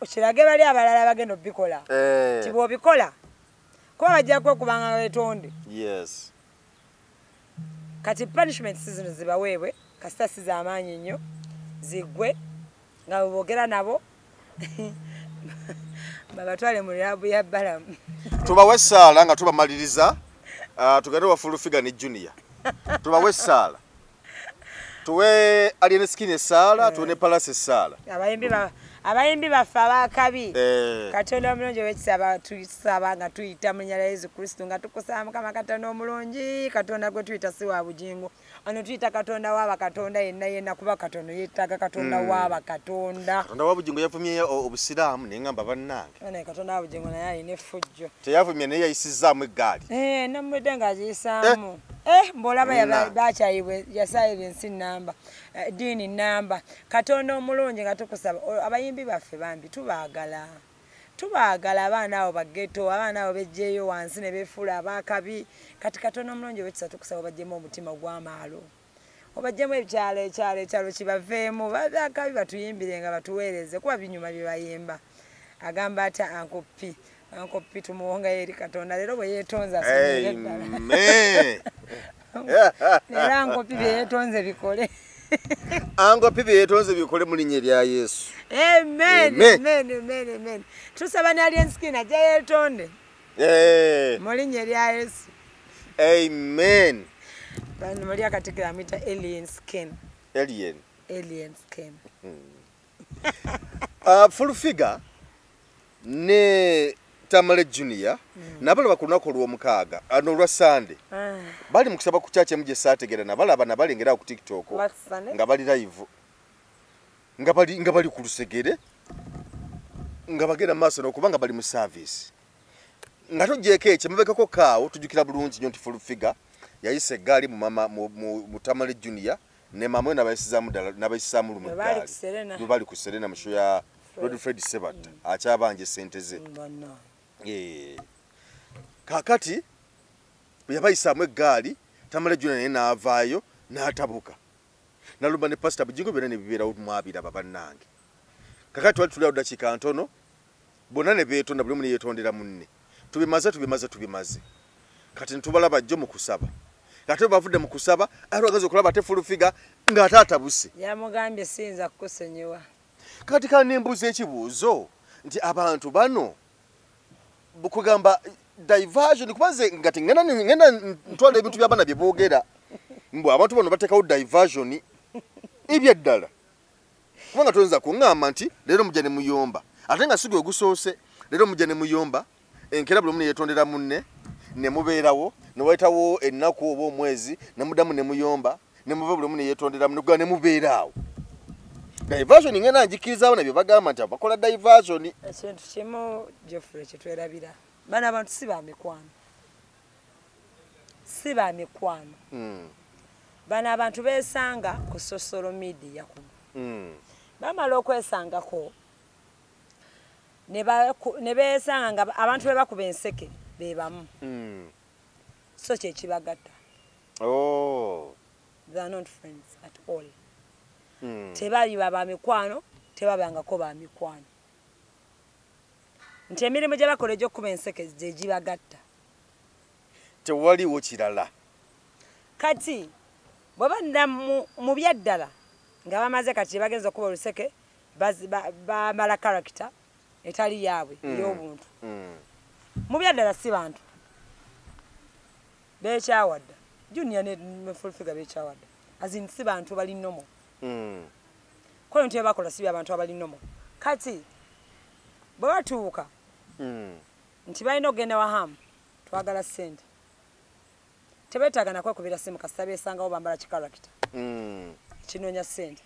okirage bali abalala bagenda obikola ti bw'obikola kuba bajja kwekubanga betonde kati punishment zino zibaweebwe kasita si z'amaanyi nnyo ziggwe nga boogera nabo babatwale mu lirabu ya balamu tubawe essaala nga tubamaliriza tugende wa Full-Figure ne Junior tubawe essaala tuwe Alien Skin essaala tuwe ne Palace essaala abayimbi baffe abakabi katonda omulungi wekisaba tusaba nga tuyita mu linnya lya Yesu Kristo nga tukusaba Mukama Katonda omulungi Katonda gwe tuyita si wa bugingo ano tuyita Katonda wa bakatonda yenna kuba Katonda yeetaaga Katonda wa bakatonda Katonda wa bugingo yavumye obusiraamu naye ngamba bannange naye Katonda wa bugingo naye alina effujjo teyavumye naye yayisizaamu eggaali namwedde ng'agiyisaamu mbolaba bakyayibwe yasayibwa ensi namba diini namba Katonda omulungi nga tukusaba abayimbi baffe bambi tubaagala abaana abo bageto abaana abo bejjeeyo wansi ne beefuula abakabi kati Katonda omulungi wekisa tukusaba obajjemu omutima ogw'amaalo obajjemu ekyalo kibaveemu bakabi batuyimbire nga batuweereze kuba binyuma bye bayimba agamba atya ankopi tumuwongayo eri Katonda leero bwe yeetonza era ankopi bye yeetonze bikole angopi bye yeetonze bikole mu linnya lya Yesu amen tusaba ne Alien Skin ajja yeetonde mu linnya lya Yesu amen bano muli akatikira amuyita Alien Skin Full-Figure ne Tamale Junior nabalaba ku lunaku olw'omukaaga ano olwa Sande bali mu kusaba ku kyakye muje saategera nabalaba nabalengera ku TikTok nga bali live nga bali ku lusegere nga bagenda maaso n'okubanga bali mu service nga tujjeeko ekyo mubekako kaawo tujjukira bulungi nnyo nti Full-Figure yayise eggaali mu Tamale Junior ne mama we n'abayisizaamu lumu eggaali bali ku Serena mu show ya Rodfred Sebata akyabanje sente ze kakati yabayisaamu eggaali Tamale Junior naye n'avaayo n'atabuka nalumba ne Pastor Bugingo byonna ne bibeerawo mwabiraba bannange kakati wali tulirawo ddakiika ntono bonna ne beetonda buli omu ne yeetondera munne tubimaze kati ntubalaba jjo mu kusaba kati bavudde mu kusaba ate bagazi okulaba ate Full-Figure ng'ate atabuse yamugambye siyinza kukusonyiwa kati kandi nembuuza ekibuuzo nti abantu bano kugamba diversion kubaze nga ngenda ntwala ebintu by'abaana bye boogera mbu abantu bano bateekawo diversion ebyeddala kubanga toyinza kuŋŋamba nti leero mujja ne muyomba ate nga sigwe ogusoose leero mujja ne muyomba enkera buli omu ne yeetondera munne ne mubeerawo ne wayitawo ennaku oba omwezi ne muddamu ne muyomba ne muva buli omu ne yeetondera munne ne mubeeraawo diversion ngena njikiriza abana bye bagamba nti abakola diversion ekintu kimu Geoffrey kyetwerabira bana abantu si ba mikwano bana abantu beesanga ku social media bamala okwesangako ne beesanga nga abantu be bakuba enseke be bamu so kyekibagatta they are not friends at all tebali baba mikwano tebabangako ba mikwano nti emirimu gye bakola egy'okkuba enseke gye gibagatta tewaliwo kirala kati bwe badda mu byaddala nga bamaze kati bagenza okuba oluseke bamala karakita etali yaabwe ey'obuntu mu byaddala si bantu beekyawadda Junior ne full figure beekyawadda azin si bantu bali nomo ko nti bakola si abantu abali nomo kati bwe batuuka nti balina okugenda wahamu twagala ssente tebeetagana kwekubira simu kasita beesangawo bambala kikarakita kinoonya ssente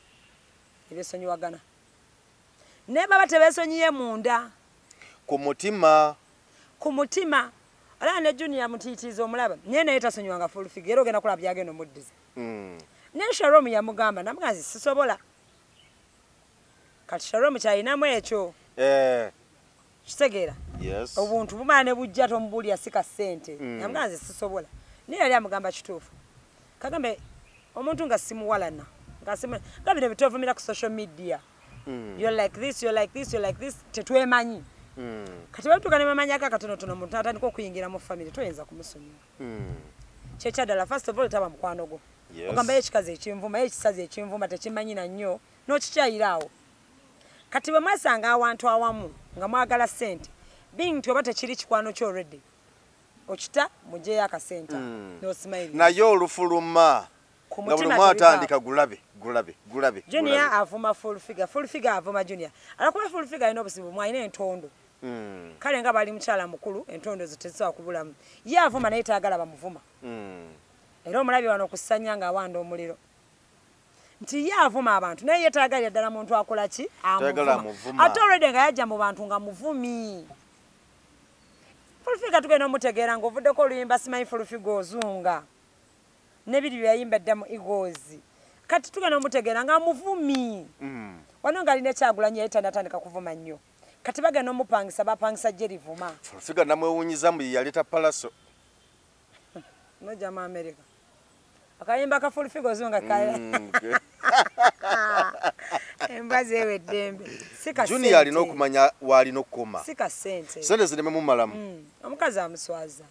ebeesonyiwagana naye baba tebeesonyiye munda ku mutima olaba ne Junior mutiitiiza omulaba naye naye tasonyiwanga full figure era ogenda kulaba byagenda omuddiza naye Sharom yamugamba namugazi sisobola kati Sharom kyalinamu ekyo kitegeera obuntu bumala ne bujja tomubuulya sika ssente namugazi sisobola naye yali amugamba kituufu kagambe omuntu nga simuwalana nga bino bituvumira ku social media you're like this tetwemanyi kati batuuka ne bamanyi akakatonotono omuntu atandika okuyingira mu family toyinza kumusonyiwa kyekyaddala first of all taba mukwano gwo ogambayo ekikazi ekinvuma ekisazi ekinvuma tekimanyi na nnyo n'okikyayiraawo kati bwe mwasanga awantu awamu nga mwagala ssente being nti oba tekiri kikwano kyo already okita mugyeyo akasenta n'osimayiri naye olufuluma nga buli mwe atandika gulabe Junior avuma full figure avuma Junior alakuba full figure alina obusibu mwalina entondo kale nga bali mukyala mukulu entondo zitezisobola kubulamu ye avuma naye taagala bamuvuma era omulabi wano okusanya nga awanda omuliro nti ye avuma abantu naye yetaagalira ddala muntu akola ki amuvuma ate already nga yajja mu bantu nga muvumi full figure tugenda omutegeera ng'ovuddeko oluyimba simanyi full figure ozunga nebiri byayimba ddamu Eagles kati tugenda omutegeera nga muvumi wano nga alina ekyagulanyi yali tanatandika kuvuma nnyo kati bagenda omupangisa bapangisa Jerry Vuma full figure namwewunyiza mbu yaleta palaso noja mu America akayimba ka full figure ozunga kaya embaze ewe ddembe sika Junior alina okumanya waalina okukoma sika ssente zireme mumalamu omukazi amuswaza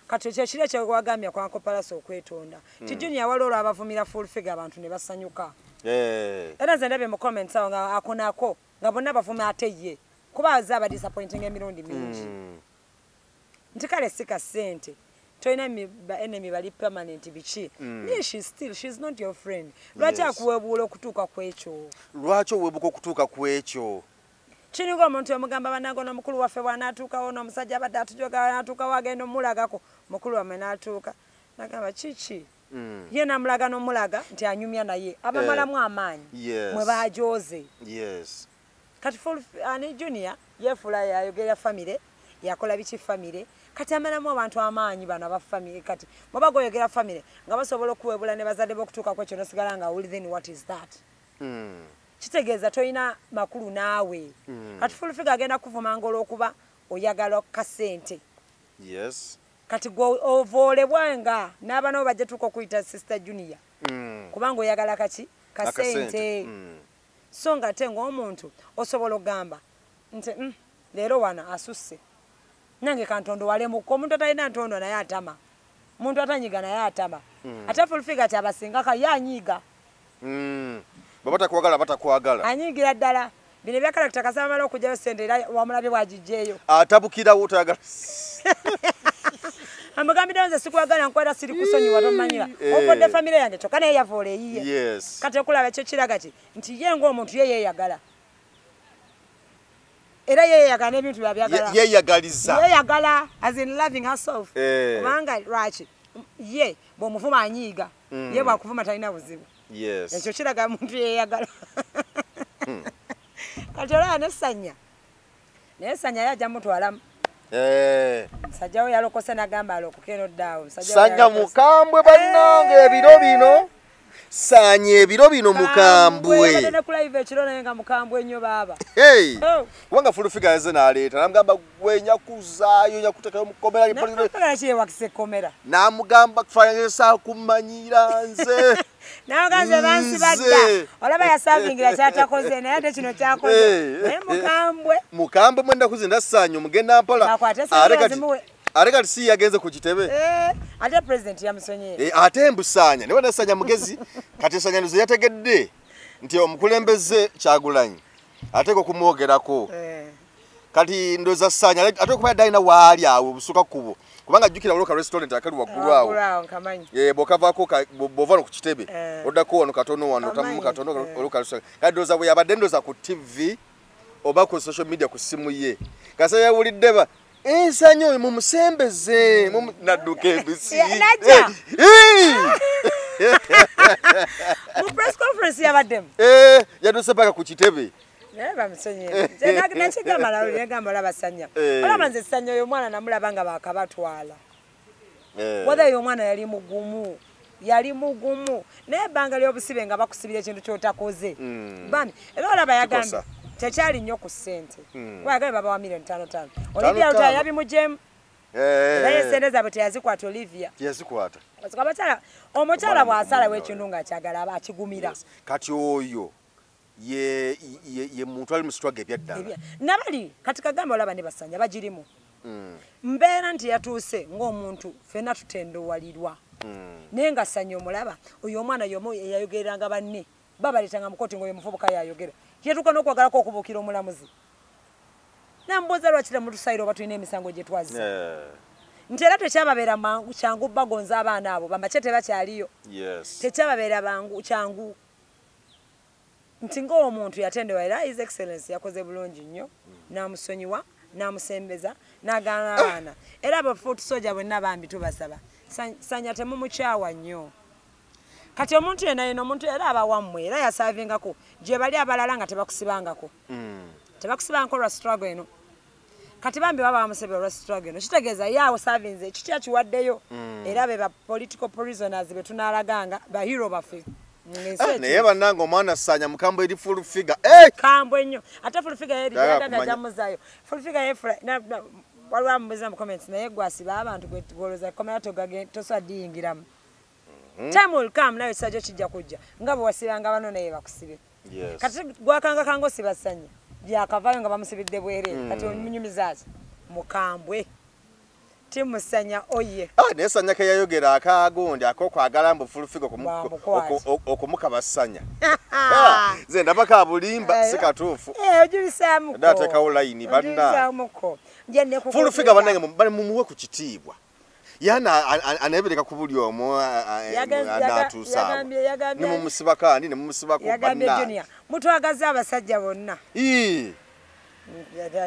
kati ekyo kiri ekyewagambya kwanko palaso okwetonda ti Junior wali olwo abavumira full figure abantu ne basanyuka era nze ndabye mu comments awo nga akonako nga bonna bavuma ate ye kuba aze aba disappointing emirundi mingi nti kale sika ssente toyina enemy bali permanent biki naye she's not your friend lwaki akuweebuula okutuuka ku ekyo lwaki oweebuka okutuuka ku ekyo kiringa omuntu omugamba bannange n'omukulu waffe bw'anaatuukawo n'omusajja abadde atujoga anaatuukawo agenda omulagako mukulu wammwe n'atuuka nagamba kiki ye namulaga n'omulaga nti anyumya naye abamalamu amaanyi mwe baajoze kati ani Junior yeefula yayogerera famire yakola biki famire kati amalamu abantu amaanyi bano aba famire kati mwaba goyogera famire nga basobola okuweebula ne bazadde b'okutuuka ku ekyo nosigala nga wuli then what is that kitegeeza toyina makulu naawe kati full figure agenda kuvumanga olw'okuba oyagala kasente kati ovoolebwanga n'abanabo bajja tuuka okuyita sister Junior kubanga oyagala kaki kasente so nga ate ng'omuntu osobola okugamba nti leero wana asusse nange kantondo walemuka omuntu atalina ntondo naye atama omuntu atanyiga naye atama ate full figure kyabasinga kaye anyiga batakwagala anyigira ddala bino ebya karakita kasaba mala okugyayo ssente era wamulabye bwagijjeeyo atabukirawo tayagala amugambira nze sikwagala nkwera siri kusonyiwa tomanyira ovodde famire yange kyokka naye yavoola eyiye kati okulaba ekyo kiraga ki nti ye ng'omuntu ye yeeyagala era yeeyagala n'ebintu byabyagala yeeyagala as in loving herself kubanga lwaki ye bw'omuvuma anyiiga ye bwakuvuma talina buzibu ekyo kiraga muntu yeeyagala kati olaba nesanya naye sanya yajja mutwalamu sajja we yalokose nagamba alokoke eno ddaawo sanya mukambwe bannange ebiro bino sanya ebiro bino mukambwe nekulaiva ekiro naye nga mukambwe ennyo baaba kubanga full figure yaze n'aleeta namugamba gwenya kuzaayo nyakutekayo mukomera kiwakisa ekkomera namugamba kufaananyisa kumanyira nze naganze bansi badda olaba yasavingira kyatakoze naye ate kino kyakoze naye mukambwe mwendaku ze ndasaanya omugenda mpala ate kati si yagenze ku kitebe ate president yamusonye ate embusanya niwe nasanya mugezi kati esanyanizo yategedde nti omukulembeze Kyagulanyi ateeka okumwogerako kati ndoza sanya ate okuba dalina waali awo busuka kubo kubanga jukira waloka restaurant akali waggulu awo bokavaako bovano ku kitebe oddako wano katono wano tamu katono waloka restaurant kati ndoza bwe yabadde ndoza ku TV oba ku social media ku simu ye kasa yawulidde ba ensanyo oyo mumusembeze nadduka ebisi mu press conference yabaddemu yadduse paka ku kitebe basanya olaba nze essanyo oyo omwana namulaba nga bakabatwala whether oyo omwana yali mugumu naye ebbanga ly'obusibe nga bakusibira ekintu kyotakoze bani era olaba yagambye tekyali nnyo ku ssente wayagabe baba wa $5,000 Olivia Lutaya yabimujemu era esente zaabwe teyazikwata Olivia omukyala bw'asalawo ekintu nga kyagala aba akigumira kati oyo ye muntu ali mu struggle ebyaddala nabali kati kagamba olaba ne basanya bagirimu mbeera nti yatuuse ng'omuntu ffenna tutendowalirwa naye nga sanya omulaba oyo omwana yomu eyayogereranga banne babaleetanga mukoti ng'oyo muvubuka yayogera yetuuka n'okwagalako okubuukira omulamuzi nambuuza lwakira mutusayiro oba tulina emisango gye twazisa nti era tekyababeera kyangu bagonza abaana abo bamacye tebakyaliyo tekyababeera kyangu nti ng'omuntu yatendewa era his excellence yakoze bulungi nnyo n'amusonyiwa n'amusembeza n'agaana abaana era abafuuti soja bwenna bambi tubasaba sanya temumukyawa nnyo kati omuntu yena omuntu era abawammwe era yasaavingako gye bali abalala nga tebakusibangako tebakusibangako lwa struggle eno kati bambi baba bamusebe olwa struggle eno kitegeeza yaawo saavinze ekitya kiwaddeyo era be ba political prisoners be tunaalaganga bahero baffe naye bannanga omwana Sanya mukambwe eri full figure kambwe nnyo ate full figure eri yaganda jamuzayo full figure yefula waliwo amubuuza mu comments naye gwasiba abantu gwoloza komera toswadiyingiramu time will come nawe sajja kijja kujja nga bwe wasibanga bano naye bakusibe kati gwakanga kango sibasanya byakavayo nga bamusibidde bwere kati omunyumizazi mukambwe timusanya oye naye Sanya ke yayogera akagundi akokwagala mbu full figure okumukabasanya ze ndabaka abulimba sikatuufu ojulisamuko dateekawo layini banna full figure bannange bali mumuwe ku kitiibwa yana anabereka kubuli omo anatusa ni mumusiba kandi ni mumusiba ko banna mutwagaza abasajja bonna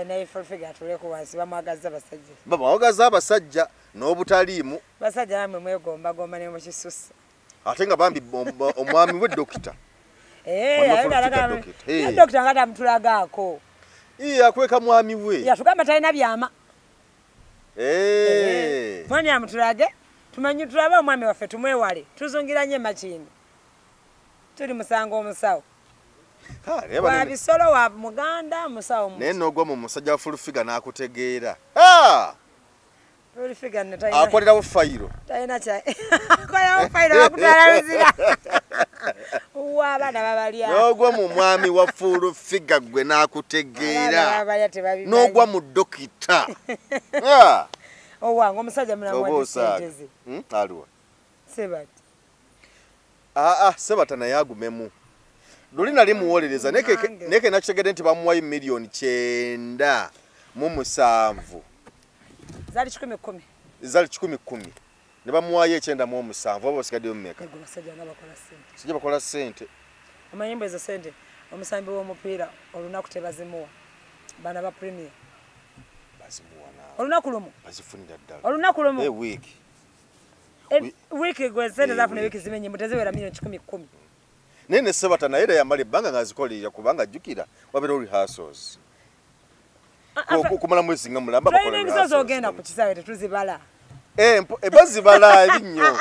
naye full figure atuleko wansi bamwagaza abasajja bamwagaza abasajja n'obutaliimu basajja namwe mwegomba ne mukisusa ate nga bambi omwami we dokita dokita nga tamutulagaako akweka mwami we yatugamba talina byama mwami amutulage tumanyi tulabe omwami waffe tumwewale tuzungiranye makindi tuli musango omusawo wa bisolo wa muganda musawo naye n'ogwa mu musajja wa full figure n'akutegeera full figure akolerawo fayiro talina akolerawo fayiro bakutwala luzira abaana babalya n'ogwa mu mwami wa full figure gwe n'akutegeera n'ogwa mu dokita owange omusajja mulamwasenteze aliwa sebati sebata naye agumemu luli nali muwolereza neke nakitegedde nti bamuwayo $9,700 zali 10,000 zali 10,000 ne bamuwayo 9,700 oba basigaddeyo mumeka sijja bakola ssente amanyimbo ezo ssente omusambi w'omupiira olunaku tebazimuwa bana ba premier bazimuwa olunaku lumu bazifunira ddala olunaku lumu wiiki gwe ssente zafuna wiiki zimenye muteziwera $10,000 naye ne sebata naye era yamala ebbanga ng'azikolerera kubanga jjukira wabeerawo rehearsals kumala mwezi nga mulamba bakola ogenda ku kisaawe tetuzibala bazibala ebinnyo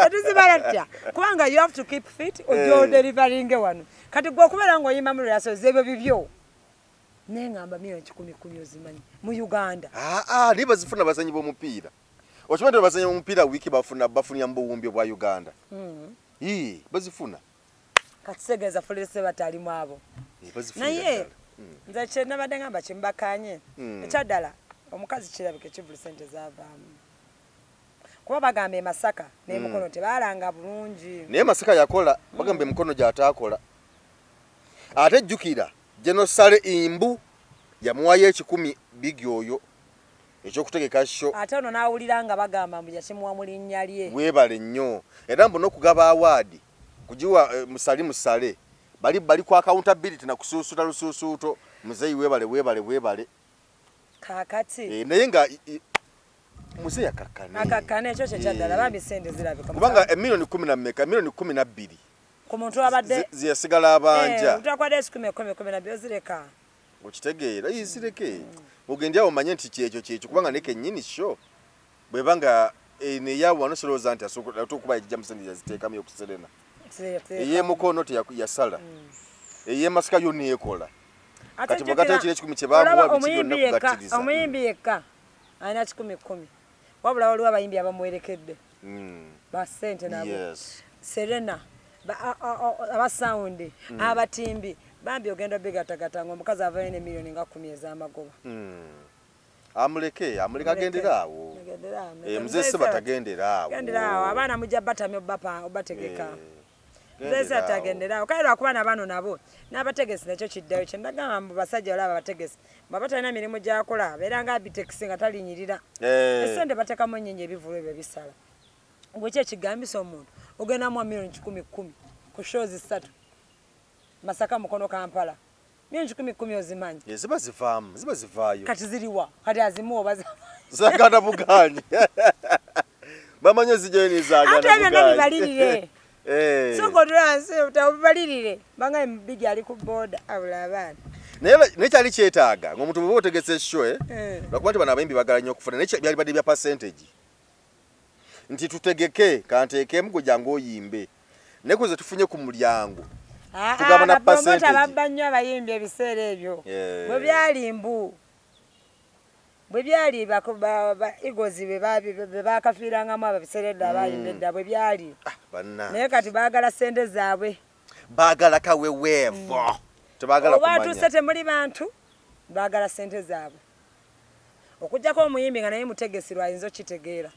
tetuzibala tutya kubanga you have to keep fit ojo delivering wano kati gwe okubeera ng'oyima mu rehearsals ebyo bibyo naye ngamba $10,000 ozimanyi mu Uganda naye bazifuna bazanyi b'omupiira okimanyi bazanyi b'omupiira wiiki bafunira mu buwumbi bwa Uganda bazifuna kati segeeza fulese batalimu abo naye nze kye nabadde ngamba kimbakanye ekyaddala omukazi kirabika ekivulu ssente zavaamu kuba bagamba Masaka n'emukono tebaalanga bulungi naye Masaka yakola bagamba emukono gy'ataakola ate jjukira Genosale Imbu yamuwayo 10 big oyo ekyokutegeka show ate ono n'awulira nga bagamba mbu yakimuwa mu linnya lye webale nnyo era mbu n'okugaba award kugiwa musale bali ku accountability na kusuusuta lusuusuuto muzeyi webale kaakati naye nga muzeyi akakkane ekyo kyekyadala bambi sente zirabika kubanga emiliyoni 12 ku muntu abadde ziyasigala abanja utakwade 10 ozireka okitegeera yizireke ogende awo manye nti kyekyo kubanga ne kennyini sho bwebanga neyawo wanosolooza nti atukuba ejja musente yaziteekamu yokuserena eye mukono yasala eye masika yonna ekola kati bwagata ekiro 10 kyebamuwa bikibyonna kugattiriza omuyimbi yekka alina 10 wabula waliwo abayimbi abamuwerekedde basente nabo Serena abasawundi abatimbi bambi ogenda bigatagata ng'omukazi avayo ne miliyoni nga 10 ez'amagoba amuleke agendera awo muze seba tagendera awo abaana mujja batamya obategeka Zesa tagendera kale lwakubana bano nabo n'abategesi nakyo kiddayo kye ndagamba mu basajja olaba abategesi batalina mirimu gyakola beera nga bitekisi nga talinyirira esente batekamu ennyinyi ebivulu ebyo bisala gwekyo ekigambisa omuntu ogenda mu miliyoni 10 ku shows 3 Masaka Mukono Kampala miliyoni 10 ozimanyi ziba zivaayo kati ziriwa kati azimuwa zagana buganyi bamanyo zijeni zagana buganyi ate byonna bibalirire sokodranse utabalirire banga mbigi ali ku boda abula abana naye kyali kyetaaga ng'omuntu bwe otegese show lwakuba nti bano abayimbi bagala nnyo okufuna naye byali badde bya percentage nti tutegeke kanteekemu gwe jangu oyimbe naye kuze tufunye ku mulyango tugaba na percentage ababba nnyo abayimbi ebiseera ebyo bwe byali mbu bwe byali igozi be bakafiirangamu ababiseera edda abayimba edda bwe byali naye kati baagala sente zaabwe baagala kaweweevo tebagala kumanya obaatuuse temuli bantu baagala sente zaabwe okujjako omuyimbi nga naye mutegesi lwayinza okitegeera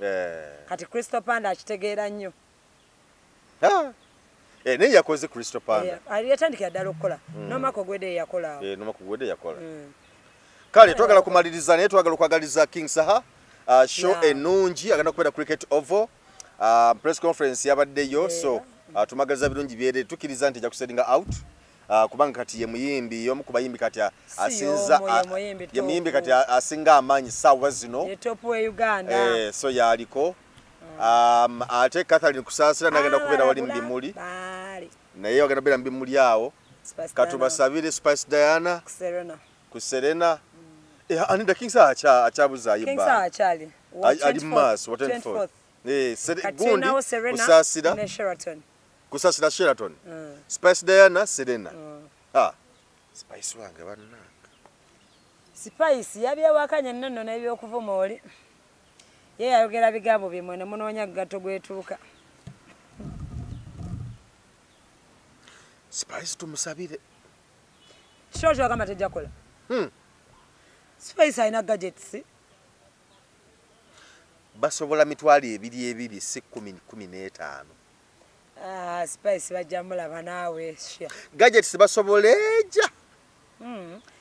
kati Crystal Panda akitegeera nnyo naye yakoze Crystal Panda yatandikira ddala okukola n'omwaka ogwedde yakola kale twagala kumaliriza naye twagala okwagaliza King Saha show ennungi agenda kubeera Cricket Oval press conference yabaddeyo so tumagaliza birungi byere tukiriza nti jakusedinga out kubanga kati ye muyimbi yomu ku bayimbi kati asinza ye muyimbi kati asinga amaanyi sawa zino ye top we Uganda so yaliko ate Catherine Kusasira nagenda kubeera wali mbimuli naye agenda kubeera mbimuli awo katubasabire Spice Diana ku Serena anida King Saha achabuza King Saha achali ali mas what 24 gundi Kusasira Kusasira Sheraton Spice Diana Serena Spice wange bannanga Spice yabyewakanya nnono n'ebyokuvuma oli ye yayogera bigambo bimwe ne munoonya gato gwetuuka Spice tumusabire shojo agamba tejakola Spice ayina gadgets basobola mitwalo ebiri si 15 Spice bajamula naawe shia gadgets basoboleja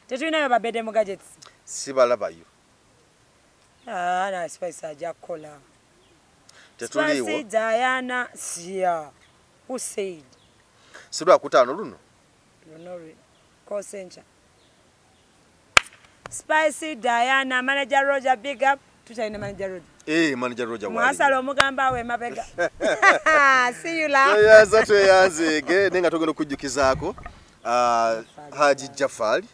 tetulinayo babede mu gadgets sibalabayo na Spice ajakola tetuliwo Spice Diana sia who said sidwa kutano luno call center Spice Diana manager Roger big up tuchaine manager Roger manager Roger mwasalo mugamba we mabega see you la yaza tweyanzege nenga togenda kujjukizaako Haji Jafari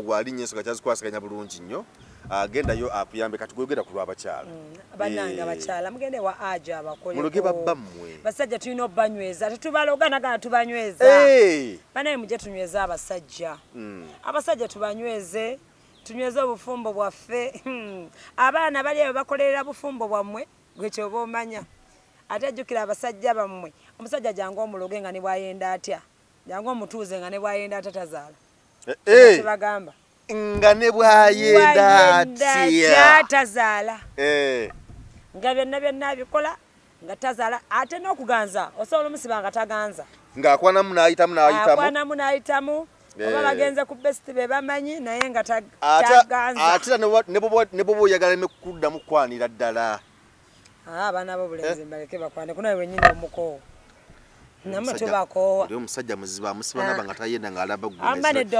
wali nyeso kachazi kwasikanya bulungi nnyo agendayo akuyambe kati gwegenda ku lwabakyala bananga abakyala mugende wa aja abakole muloge babbamwe basajja tulina obanyweza tetubalogana kana tubanyweza banaye muje tunyweza abasajja abasajja tubanyweze tunyweze obufumbo bwaffe abaana bali abo bakolerera bufumbo bwammwe gwekyo bomanya ate jjukira abasajja bammwe omusajja jangu omuloge nga ne bwayenda atya jangu omutuuze nga ne bwayenda atatazaala bagamba nga ne bwayenda atya tazaala nga byonna bikola nga tazaala ate n'okuganza osobola omusiba nga taganza ng'akwanamu n'ayitamu akwanamu n'ayitamu oba bagenze ku best be bamanyi naye nga taganza ate ne bobo oyagala mekuddamu kwanira ddala abaana b'obulenzi mbaleke bakwane kunawe wenyini omukoowa namwe tubakoowa oli omusajja muziba amusiba naba nga tayenda ng'alaba amanedde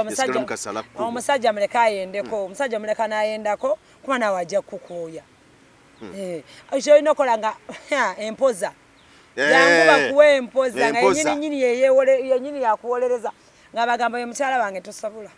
omusajja muleka ayendeko omusajja muleka n'ayendako kuba nawe ajja kukooya kyolina okola nga empoza jangu bakuwa empoza nga yenyini yakuwolereza nga bagamba ye mukyala wange tosabula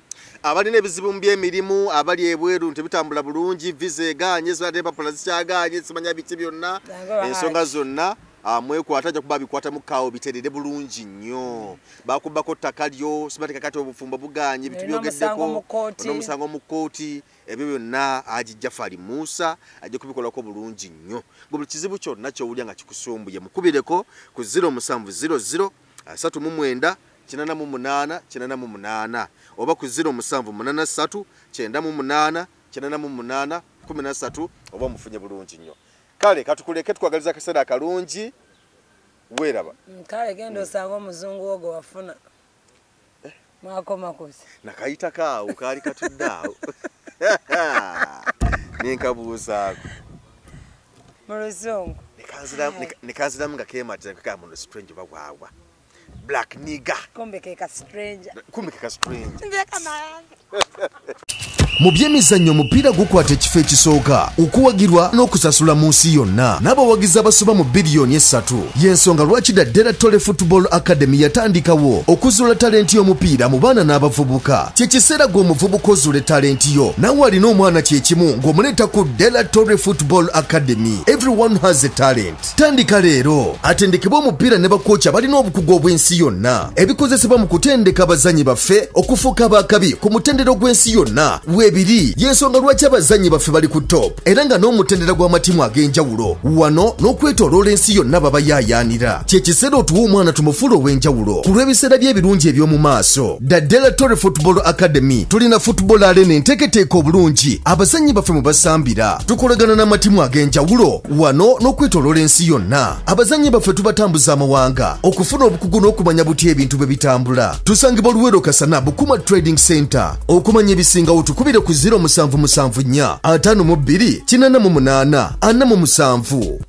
abalina ebizibu mu by'emirimu abali ebweru tebitambula bulungi visa eganye zibadde empapula zikyaganye simanya biki byonna ensonga zonna mwekwata ajja kuba bikwatamu kaawo biterere bulungi nnyo bakubako ttaka lyo simatika kati obufumbo buganye bitu byogeddeko n'omusango mu kkooti ebyo byonna ajijja Fali Musa ajja kubikolako bulungi nnyo buli kizibu kyonna kyowulya nga kikusumbuye mukubireko ku 0700 39 88 oba ku 0783 98 98 13 oba mufunye bulungi nnyo kale katukuleke twagaliza akaseera akalungi weeraba kale genda osanga omuzungu ogo wafuna mwakoma kusi nakayita kaawo kaali katuddaawo nenkabuuzaako mu luzungu nekanziramu nga kematira muno strange oba bwawa black nigga kumbe keka stranger mu by'emizannyo omupiira gukwata ekifo ekisooka okuwagirwa n'okusasula mu nsi yonna n'abawagizi abasoba mu biliyoni 3 y'ensonga lwaki Daddera Tole Football Academy yatandikawo okuzuula talenti y'omupiira mu baana n'abavubuka kyekiseera gw'omuvubuka ozuule talenti yo nawe alina omwana kyekimu ng'omuleeta ku Daddera Tole Football Academy. Everyone has a talent. Tandika leero atendekebwa omupiira ne bakooki abalina obukugu obw'ensi yonna ebikozesebwa mu kutendeka abazannyi baffe okufuuka abakabi ku mutendero gw'ensi yonna webiri y'ensonga lwaki abazannyi baffe bali ku top era nga n'omutendera gw'amatimu ag'enjawulo wano n'okwetooloola ensi yonna baba yaayaanira kyekiseera otuwa omwana tumufuula ow'enjawulo ku lw'ebiseera by'ebirungi eby'omu maaso. Daddera Tole Football Academy tulina football arena enteeketeeka obulungi abazannyi baffe mu basambira tukolagana n'amatimu ag'enjawulo wano n'okwetooloola ensi yonna abazannyi baffe tubatambuza amawanga okufuna obukugu n'okumanya butya ebintu bwe bitambula. Tusangibwa Luweero Kasana Bukuma Trading Center. Okumanya ebisingawo tukubire ku 0774 52 88 47.